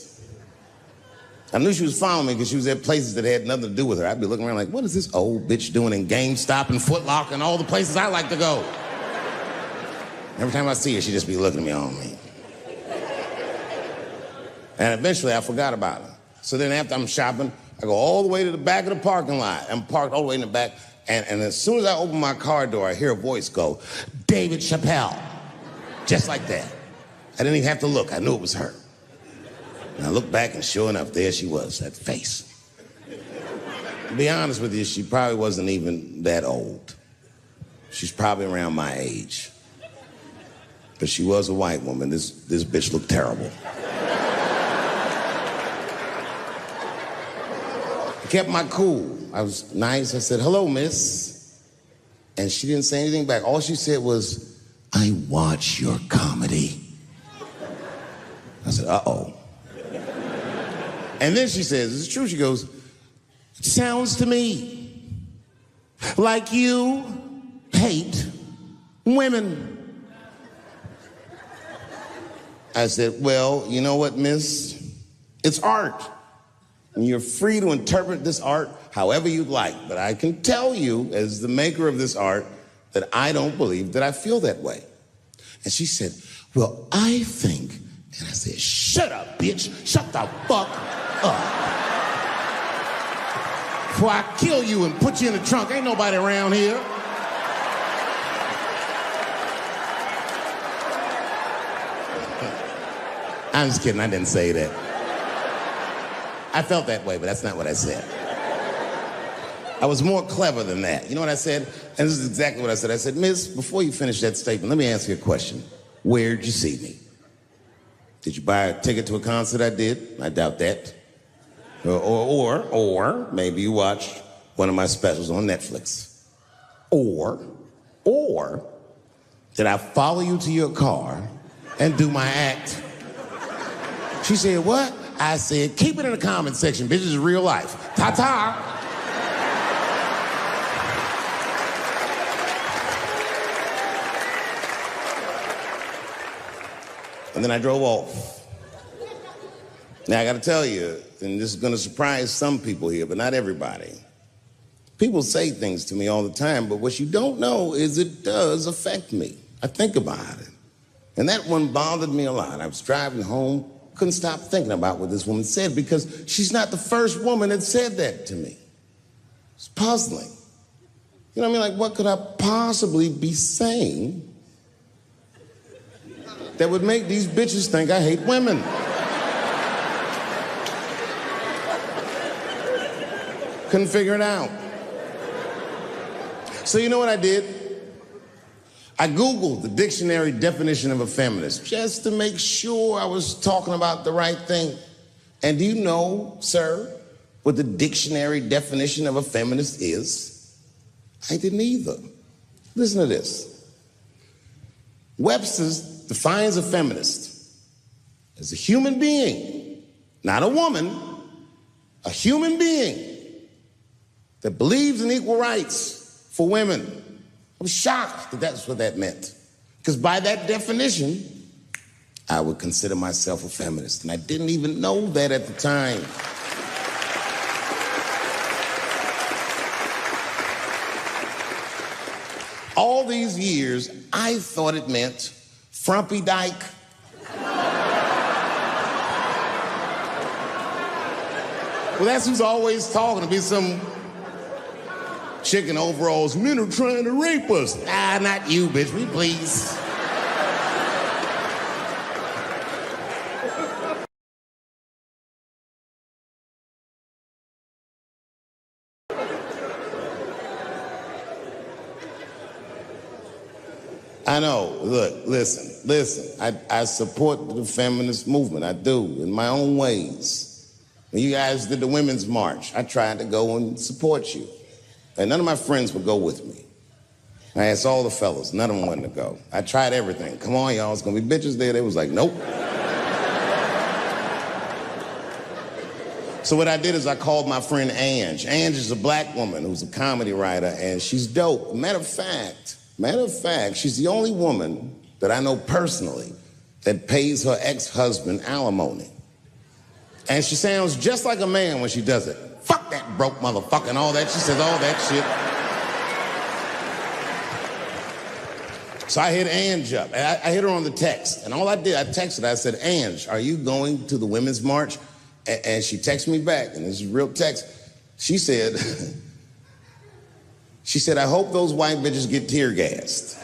I knew she was following me because she was at places that had nothing to do with her. I'd be looking around like, what is this old bitch doing in GameStop and Foot Locker and all the places I like to go? Every time I see her, she'd just be looking at me on me. And eventually, I forgot about her. So then after I'm shopping, I go all the way to the back of the parking lot. I'm parked all the way in the back. And as soon as I open my car door, I hear a voice go, David Chappelle. Just like that. I didn't even have to look. I knew it was her. And I looked back, and sure enough, there she was, that face. To be honest with you, she probably wasn't even that old. She's probably around my age. But she was a white woman. This bitch looked terrible. I kept my cool. I was nice. I said, hello, miss. And she didn't say anything back. All she said was, I watch your comedy. I said, uh-oh. And then she says, it's true, she goes, it sounds to me like you hate women. I said, well, you know what, miss? It's art. And you're free to interpret this art however you'd like. But I can tell you, as the maker of this art, that I don't believe that I feel that way. And she said, well, I think, and I said, shut up, bitch. Shut the fuck up. Before I kill you and put you in the trunk, ain't nobody around here. I'm just kidding, I didn't say that. I felt that way, but that's not what I said. I was more clever than that. You know what I said? And this is exactly what I said. I said, miss, before you finish that statement, let me ask you a question. Where'd you see me? Did you buy a ticket to a concert I did? I doubt that. Or maybe you watched one of my specials on Netflix. Or did I follow you to your car and do my act? She said, what? I said, keep it in the comment section, bitch, this is real life. Ta-ta. And then I drove off. Now, I gotta tell you, and this is gonna surprise some people here, but not everybody. People say things to me all the time, but what you don't know is it does affect me. I think about it. And that one bothered me a lot. I was driving home, couldn't stop thinking about what this woman said because she's not the first woman that said that to me. It's puzzling. You know what I mean? Like, what could I possibly be saying that would make these bitches think I hate women? Couldn't figure it out. So you know what I did? I Googled the dictionary definition of a feminist just to make sure I was talking about the right thing. And do you know, sir, what the dictionary definition of a feminist is? I didn't either. Listen to this. Webster's defines a feminist as a human being, not a woman, a human being that believes in equal rights for women. I was shocked that that's what that meant. Because by that definition, I would consider myself a feminist. And I didn't even know that at the time. All these years, I thought it meant frumpy dyke. Well, that's who's always talking. To be some chick in overalls. Men are trying to rape us. Ah, not you, bitch. We please. I know. Look, listen. I support the feminist movement. I do, in my own ways. When you guys did the Women's March, I tried to go and support you. And none of my friends would go with me. I asked all the fellas, none of them wanted to go. I tried everything. Come on, y'all, it's gonna be bitches there. They was like, nope. So what I did is I called my friend Ange. Ange is a black woman who's a comedy writer, and she's dope. Matter of fact, she's the only woman that I know personally that pays her ex-husband alimony. And she sounds just like a man when she does it. Fuck that broke motherfucker and all that. She says all that shit. So I hit Ange up. And I hit her on the text. And all I did, I texted her. I said, Ange, are you going to the Women's March? And she texted me back. And this is real text. She said, I hope those white bitches get tear gassed.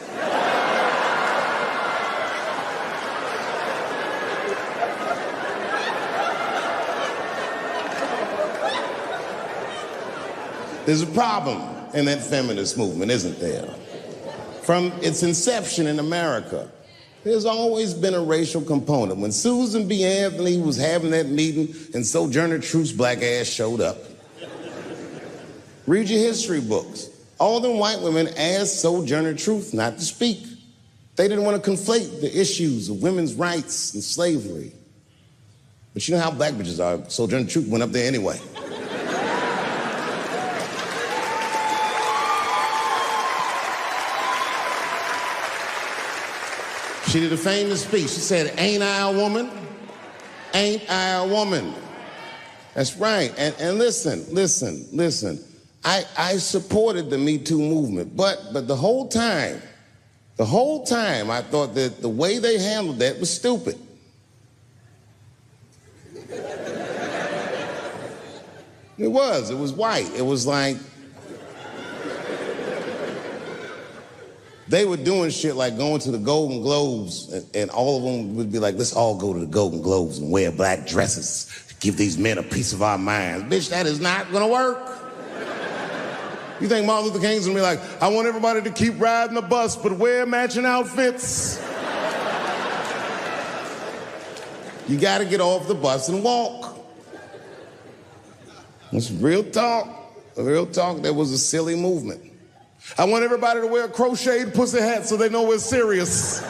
There's a problem in that feminist movement, isn't there? From its inception in America, there's always been a racial component. When Susan B. Anthony was having that meeting and Sojourner Truth's black ass showed up, read your history books. All them white women asked Sojourner Truth not to speak. They didn't want to conflate the issues of women's rights and slavery. But you know how black bitches are. Sojourner Truth went up there anyway. She did a famous speech. She said, ain't I a woman? Ain't I a woman? That's right. And listen. I supported the Me Too movement, but the whole time I thought that the way they handled that was stupid. It was white. It was like, they were doing shit like going to the Golden Globes, and all of them would be like, let's all go to the Golden Globes and wear black dresses to give these men a piece of our minds. Bitch, that is not gonna work. You think Martin Luther King's gonna be like, I want everybody to keep riding the bus, but wear matching outfits? You gotta get off the bus and walk. It's real talk. Real talk, that was a silly movement. I want everybody to wear a crocheted pussy hat so they know we're serious.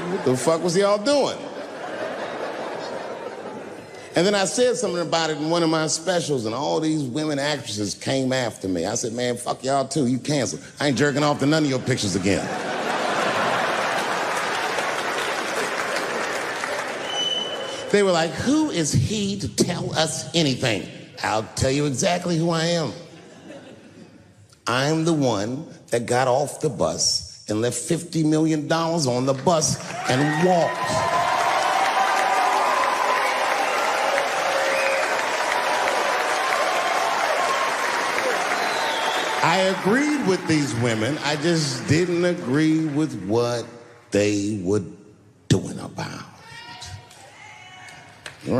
What the fuck was y'all doing? And then I said something about it in one of my specials, and all these women actresses came after me. I said, man, fuck y'all too, you canceled. I ain't jerking off to none of your pictures again. They were like, who is he to tell us anything? I'll tell you exactly who I am. I'm the one that got off the bus and left $50 million on the bus and walked. I agreed with these women. I just didn't agree with what they were doing about it.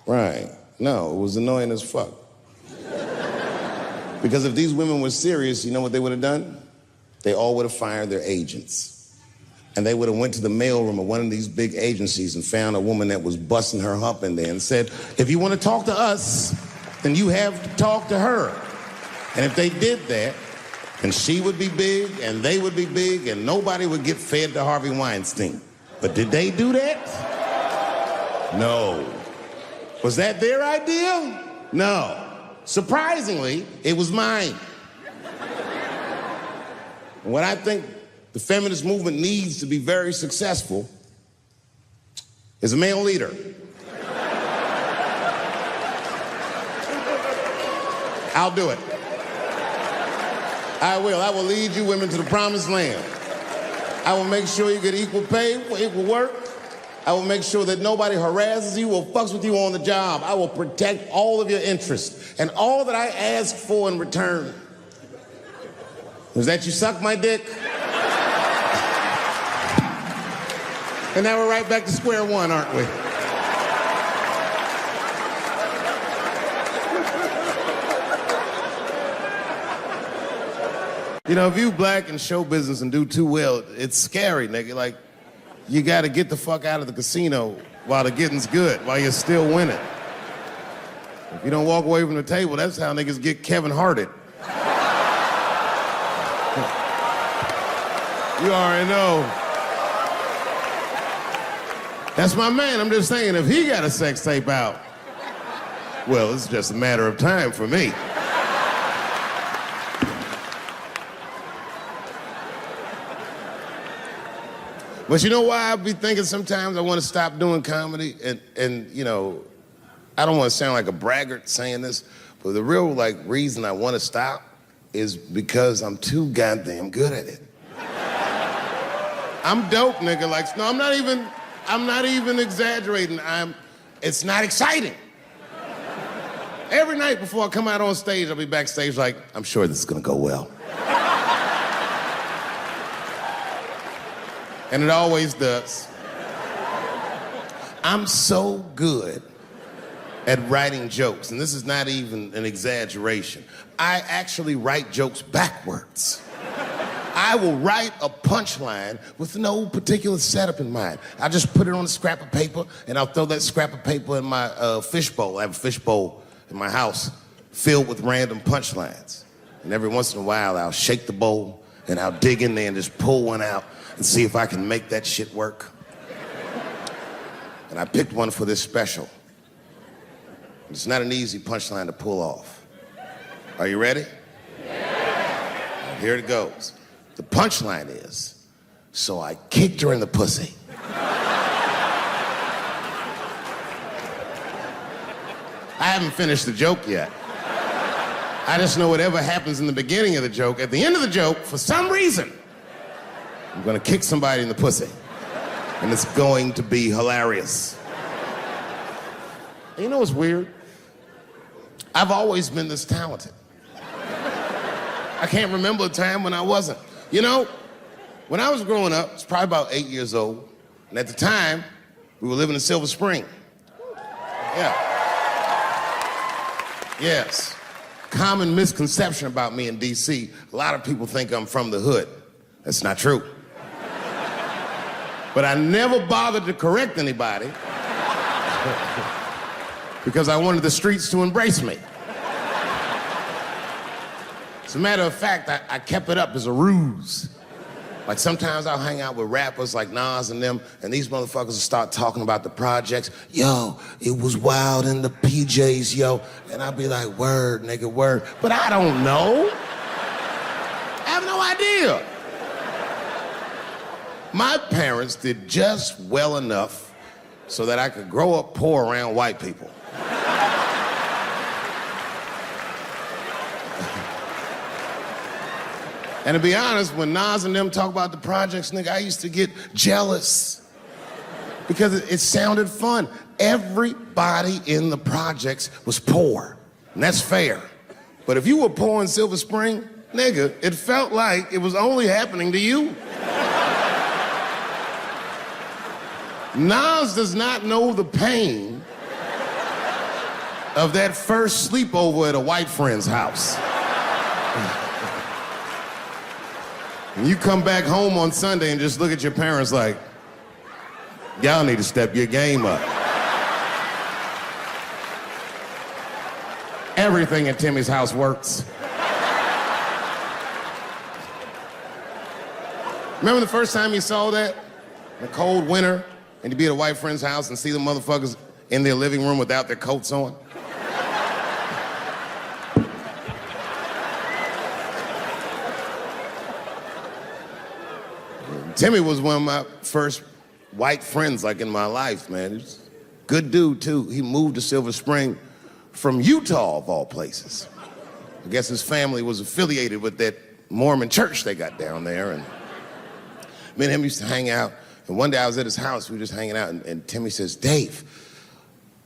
Right. No, it was annoying as fuck. Because if these women were serious, you know what they would have done? They all would have fired their agents. And they would have went to the mailroom of one of these big agencies and found a woman that was busting her hump in there and said, if you want to talk to us, then you have to talk to her. And if they did that, then she would be big and they would be big and nobody would get fed to Harvey Weinstein. But did they do that? No. Was that their idea? No. Surprisingly, it was mine. And what I think the feminist movement needs to be very successful is a male leader. I'll do it. I will. I will lead you women to the promised land. I will make sure you get equal pay for equal work. I will make sure that nobody harasses you or fucks with you on the job. I will protect all of your interests. And all that I ask for in return is that you suck my dick. And now we're right back to square one, aren't we? You know, if you black in show business and do too well, it's scary, nigga. Like, you gotta get the fuck out of the casino while the getting's good, while you're still winning. If you don't walk away from the table, that's how niggas get Kevin Harted. You already know. That's my man. I'm just saying, if he got a sex tape out, well, it's just a matter of time for me. But you know why I be thinking sometimes I want to stop doing comedy? And you know, I don't want to sound like a braggart saying this, but the real reason I want to stop is because I'm too goddamn good at it. I'm dope, nigga. No, I'm not even exaggerating. It's not exciting. Every night before I come out on stage, I'll be backstage I'm sure this is gonna go well. And it always does. I'm so good at writing jokes, and this is not even an exaggeration. I actually write jokes backwards. I will write a punchline with no particular setup in mind. I just put it on a scrap of paper, and I'll throw that scrap of paper in my fishbowl. I have a fishbowl in my house filled with random punchlines. And every once in a while, I'll shake the bowl, and I'll dig in there and just pull one out and see if I can make that shit work. And I picked one for this special. It's not an easy punchline to pull off. Are you ready? Yeah. Here it goes. The punchline is, so I kicked her in the pussy. I haven't finished the joke yet. I just know whatever happens in the beginning of the joke, at the end of the joke, for some reason, I'm gonna kick somebody in the pussy. And it's going to be hilarious. And you know what's weird? I've always been this talented. I can't remember a time when I wasn't. You know, when I was growing up, I was probably about 8 years old, and at the time, we were living in Silver Spring. Yeah. Yes. Common misconception about me in D.C. A lot of people think I'm from the hood. That's not true. But I never bothered to correct anybody because I wanted the streets to embrace me. As a matter of fact, I kept it up as a ruse. Like sometimes I'll hang out with rappers like Nas and them, and these motherfuckers will start talking about the projects. Yo, it was wild in the PJs, yo. And I'll be like, word, nigga, word. But I don't know. I have no idea. My parents did just well enough so that I could grow up poor around white people. And to be honest, when Nas and them talk about the projects, nigga, I used to get jealous because it sounded fun. Everybody in the projects was poor, and that's fair. But if you were poor in Silver Spring, nigga, it felt like it was only happening to you. Nas does not know the pain of that first sleepover at a white friend's house. And you come back home on Sunday and just look at your parents like, y'all need to step your game up. Everything in Timmy's house works. Remember the first time you saw that? In a cold winter, and you'd be at a white friend's house and see the motherfuckers in their living room without their coats on. Timmy was one of my first white friends, like, in my life, man. He was a good dude, too. He moved to Silver Spring from Utah, of all places. I guess his family was affiliated with that Mormon church they got down there, and me and him used to hang out. And one day I was at his house, we were just hanging out, and Timmy says, "Dave,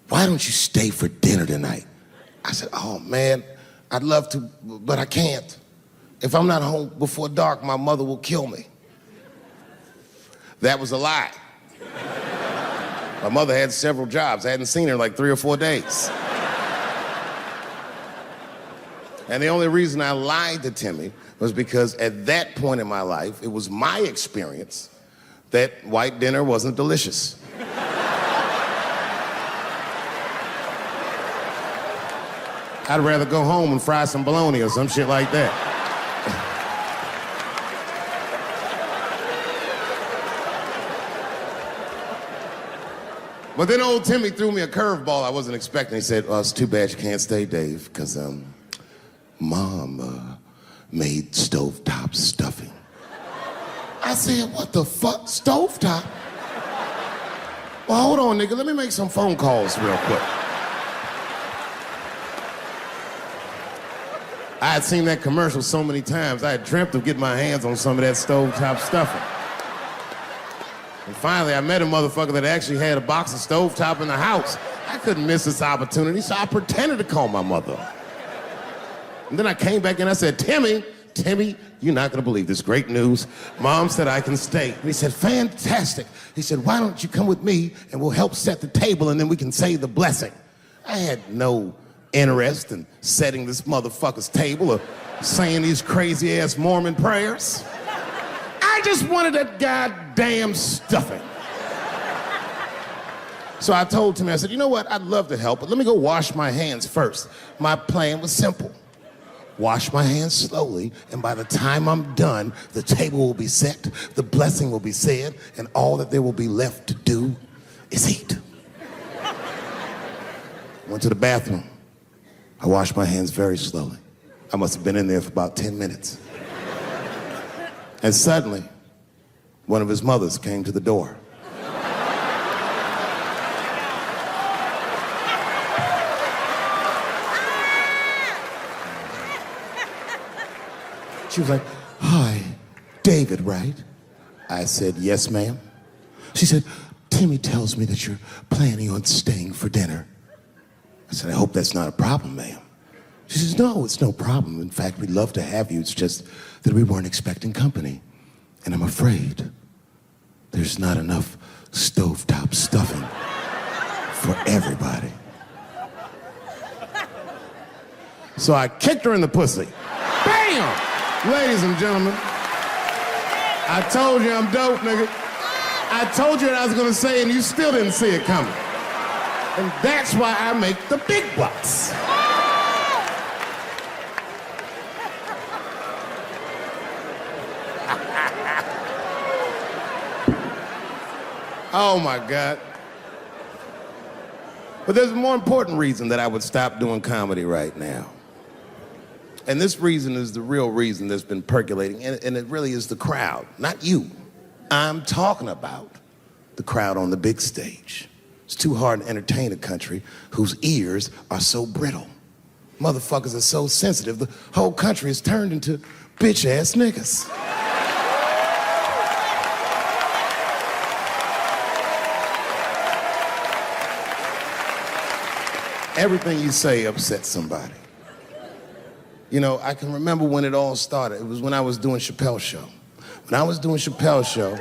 why don't you stay for dinner tonight?" I said, "Oh, man, I'd love to, but I can't. If I'm not home before dark, my mother will kill me." That was a lie. My mother had several jobs. I hadn't seen her in like 3 or 4 days. And the only reason I lied to Timmy was because at that point in my life, it was my experience that white dinner wasn't delicious. I'd rather go home and fry some bologna or some shit like that. But then old Timmy threw me a curveball I wasn't expecting. He said, "Oh, it's too bad you can't stay, Dave, because Mom made stovetop stuffing." I said, "What the fuck, stovetop?" "Well, hold on, nigga, let me make some phone calls real quick." I had seen that commercial so many times, I had dreamt of getting my hands on some of that stovetop stuffing. And finally, I met a motherfucker that actually had a box of stovetop in the house. I couldn't miss this opportunity, so I pretended to call my mother. And then I came back and I said, Timmy, you're not gonna believe this great news. Mom said I can stay." And he said, "Fantastic." He said, "Why don't you come with me and we'll help set the table and then we can say the blessing." I had no interest in setting this motherfucker's table or saying these crazy ass Mormon prayers. I just wanted that goddamn stuffing. So I told Timmy, I said, "You know what? I'd love to help, but let me go wash my hands first." My plan was simple. Wash my hands slowly, and by the time I'm done, the table will be set, the blessing will be said, and all that there will be left to do is eat. Went to the bathroom. I washed my hands very slowly. I must have been in there for about 10 minutes. And suddenly, one of his mothers came to the door. She was like, "Hi, David, right?" I said, "Yes, ma'am." She said, "Timmy tells me that you're planning on staying for dinner." I said, "I hope that's not a problem, ma'am." She says, "No, it's no problem. In fact, we'd love to have you. It's just that we weren't expecting company. And I'm afraid there's not enough stovetop stuffing for everybody." So I kicked her in the pussy. Bam! Ladies and gentlemen, I told you I'm dope, nigga. I told you what I was gonna say and you still didn't see it coming. And that's why I make the big bucks. Oh my God. But there's a more important reason that I would stop doing comedy right now. And this reason is the real reason that's been percolating, and it really is the crowd, not you. I'm talking about the crowd on the big stage. It's too hard to entertain a country whose ears are so brittle. Motherfuckers are so sensitive, the whole country is turned into bitch-ass niggas. Everything you say upsets somebody. You know, I can remember when it all started. It was when I was doing Chappelle's show. When I was doing Chappelle's show,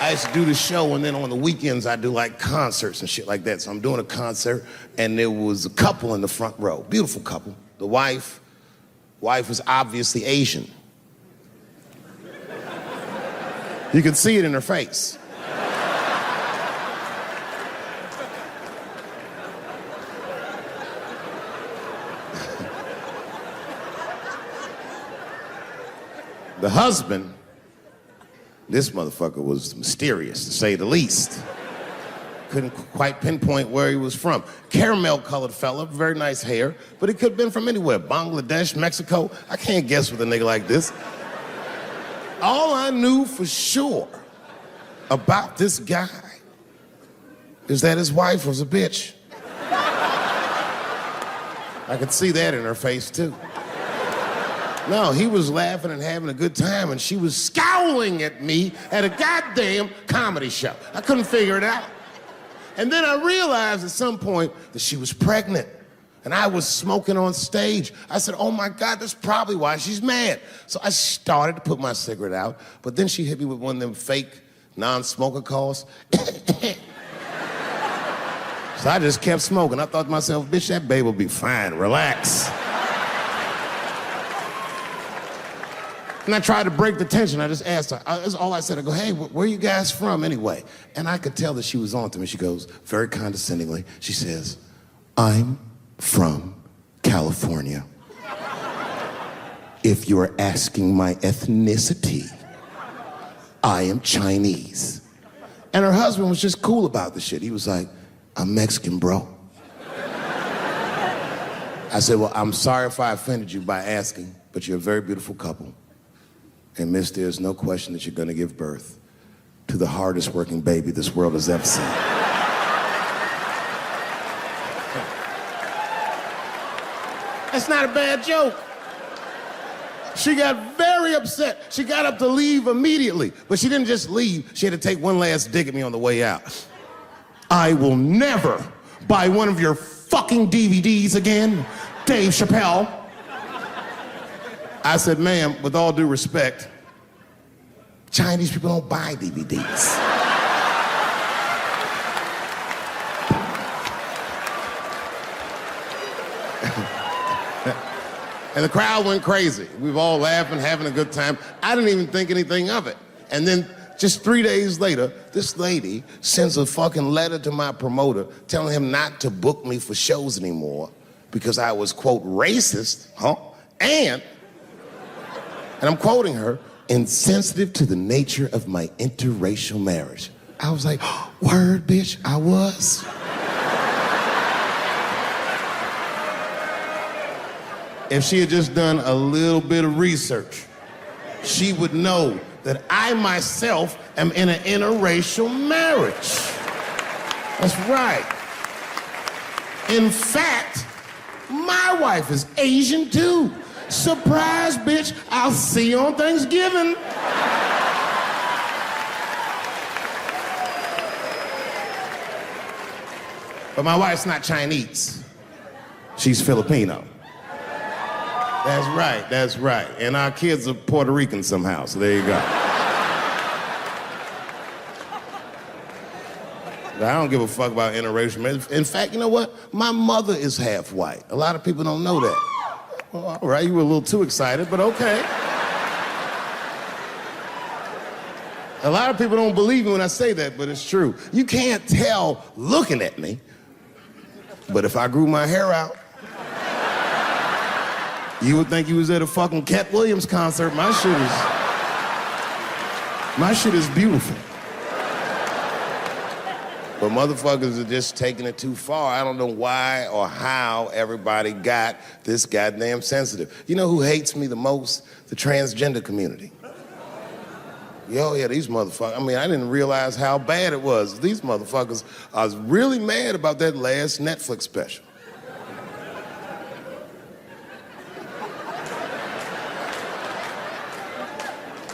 I used to do the show, and then on the weekends I do like concerts and shit like that. So I'm doing a concert, and there was a couple in the front row, beautiful couple. The wife was obviously Asian. You could see it in her face. The husband, this motherfucker was mysterious, to say the least. Couldn't quite pinpoint where he was from. Caramel-colored fella, very nice hair, but he could have been from anywhere. Bangladesh, Mexico. I can't guess with a nigga like this. All I knew for sure about this guy is that his wife was a bitch. I could see that in her face, too. No, he was laughing and having a good time, and she was scowling at me at a goddamn comedy show. I couldn't figure it out. And then I realized at some point that she was pregnant, and I was smoking on stage. I said, oh my God, that's probably why she's mad. So I started to put my cigarette out, but then she hit me with one of them fake non-smoker calls. So I just kept smoking. I thought to myself, bitch, that baby will be fine, relax. And I tried to break the tension. I just asked her, that's all I said. I go, hey, where are you guys from anyway? And I could tell that she was on to me. She goes, very condescendingly, she says, I'm from California. If you're asking my ethnicity, I am Chinese. And her husband was just cool about the shit. He was like, I'm Mexican, bro. I said, well, I'm sorry if I offended you by asking, but you're a very beautiful couple. And miss, there's no question that you're gonna give birth to the hardest working baby this world has ever seen. That's not a bad joke. She got very upset. She got up to leave immediately, but she didn't just leave. She had to take one last dig at me on the way out. I will never buy one of your fucking DVDs again, Dave Chappelle. I said, ma'am, with all due respect, Chinese people don't buy DVDs. And the crowd went crazy. We were all laughing, having a good time. I didn't even think anything of it. And then just 3 days later, this lady sends a fucking letter to my promoter telling him not to book me for shows anymore because I was, quote, racist, and I'm quoting her, insensitive to the nature of my interracial marriage. I was like, word, bitch, I was. If she had just done a little bit of research, she would know that I myself am in an interracial marriage. That's right. In fact, my wife is Asian too. Surprise, bitch, I'll see you on Thanksgiving. But my wife's not Chinese. She's Filipino. That's right. And our kids are Puerto Rican somehow, so there you go. But I don't give a fuck about interracial marriage. In fact, you know what? My mother is half white. A lot of people don't know that. Well, all right, you were a little too excited, but okay. A lot of people don't believe me when I say that, but it's true. You can't tell looking at me, but if I grew my hair out, you would think you was at a fucking Cat Williams concert. My shit is beautiful. But motherfuckers are just taking it too far. I don't know why or how everybody got this goddamn sensitive. You know who hates me the most? The transgender community. Yo, yeah, these motherfuckers. I mean, I didn't realize how bad it was. These motherfuckers are really mad about that last Netflix special.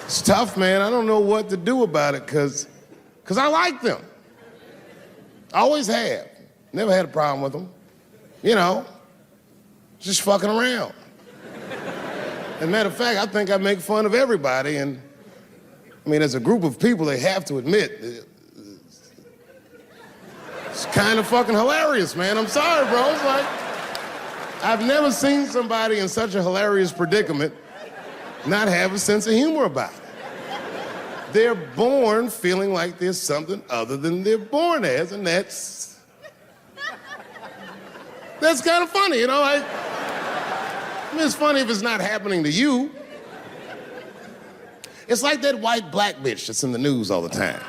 It's tough, man. I don't know what to do about it because I like them. I always have. Never had a problem with them. You know, just fucking around. As a matter of fact, I think I make fun of everybody, and I mean, as a group of people, they have to admit, it's kind of fucking hilarious, man. I'm sorry, bro. It's like, I've never seen somebody in such a hilarious predicament not have a sense of humor about it. They're born feeling like there's something other than they're born as, and that's kind of funny, you know? I mean, it's funny if it's not happening to you. It's like that white black bitch that's in the news all the time.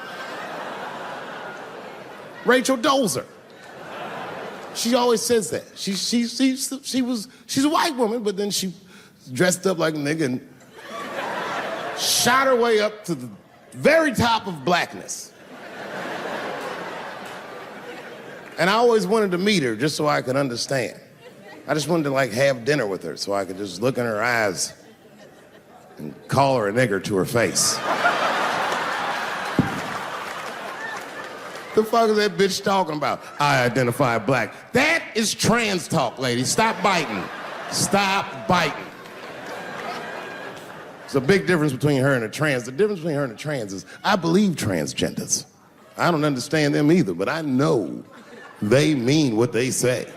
Rachel Dozer. She always says that. She's a white woman, but then she dressed up like a nigga and shot her way up to the very top of blackness. And I always wanted to meet her just so I could understand. I just wanted to like have dinner with her so I could just look in her eyes and call her a nigger to her face. The fuck is that bitch talking about? I identify black. That is trans talk, lady. Stop biting. Stop biting. There's a big difference between her and a trans. The difference between her and a trans is I believe transgenders. I don't understand them either, but I know they mean what they say.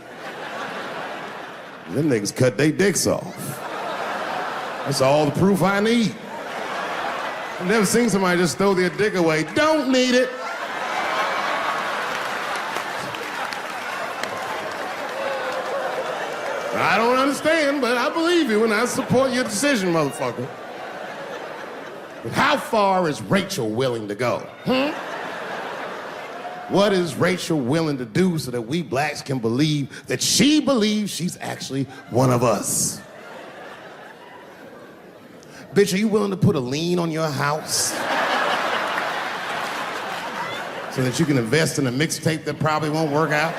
Them niggas cut their dicks off. That's all the proof I need. I've never seen somebody just throw their dick away. Don't need it. I don't understand, but I believe you and I support your decision, motherfucker. But how far is Rachel willing to go? What is Rachel willing to do so that we blacks can believe that she believes she's actually one of us? Bitch, are you willing to put a lien on your house? So that you can invest in a mixtape that probably won't work out?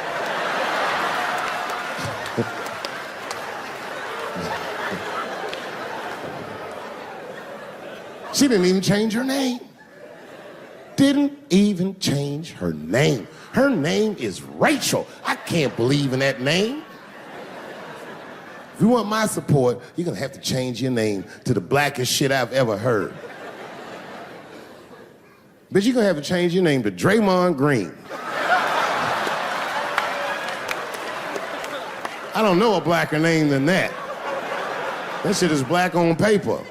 She didn't even change her name. Didn't even change her name. Her name is Rachel. I can't believe in that name. If you want my support, you're gonna have to change your name to the blackest shit I've ever heard. Bitch, you're gonna have to change your name to Draymond Green. I don't know a blacker name than that. That shit is black on paper.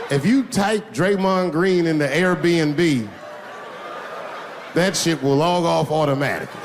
If you type Draymond Green into Airbnb, that shit will log off automatically.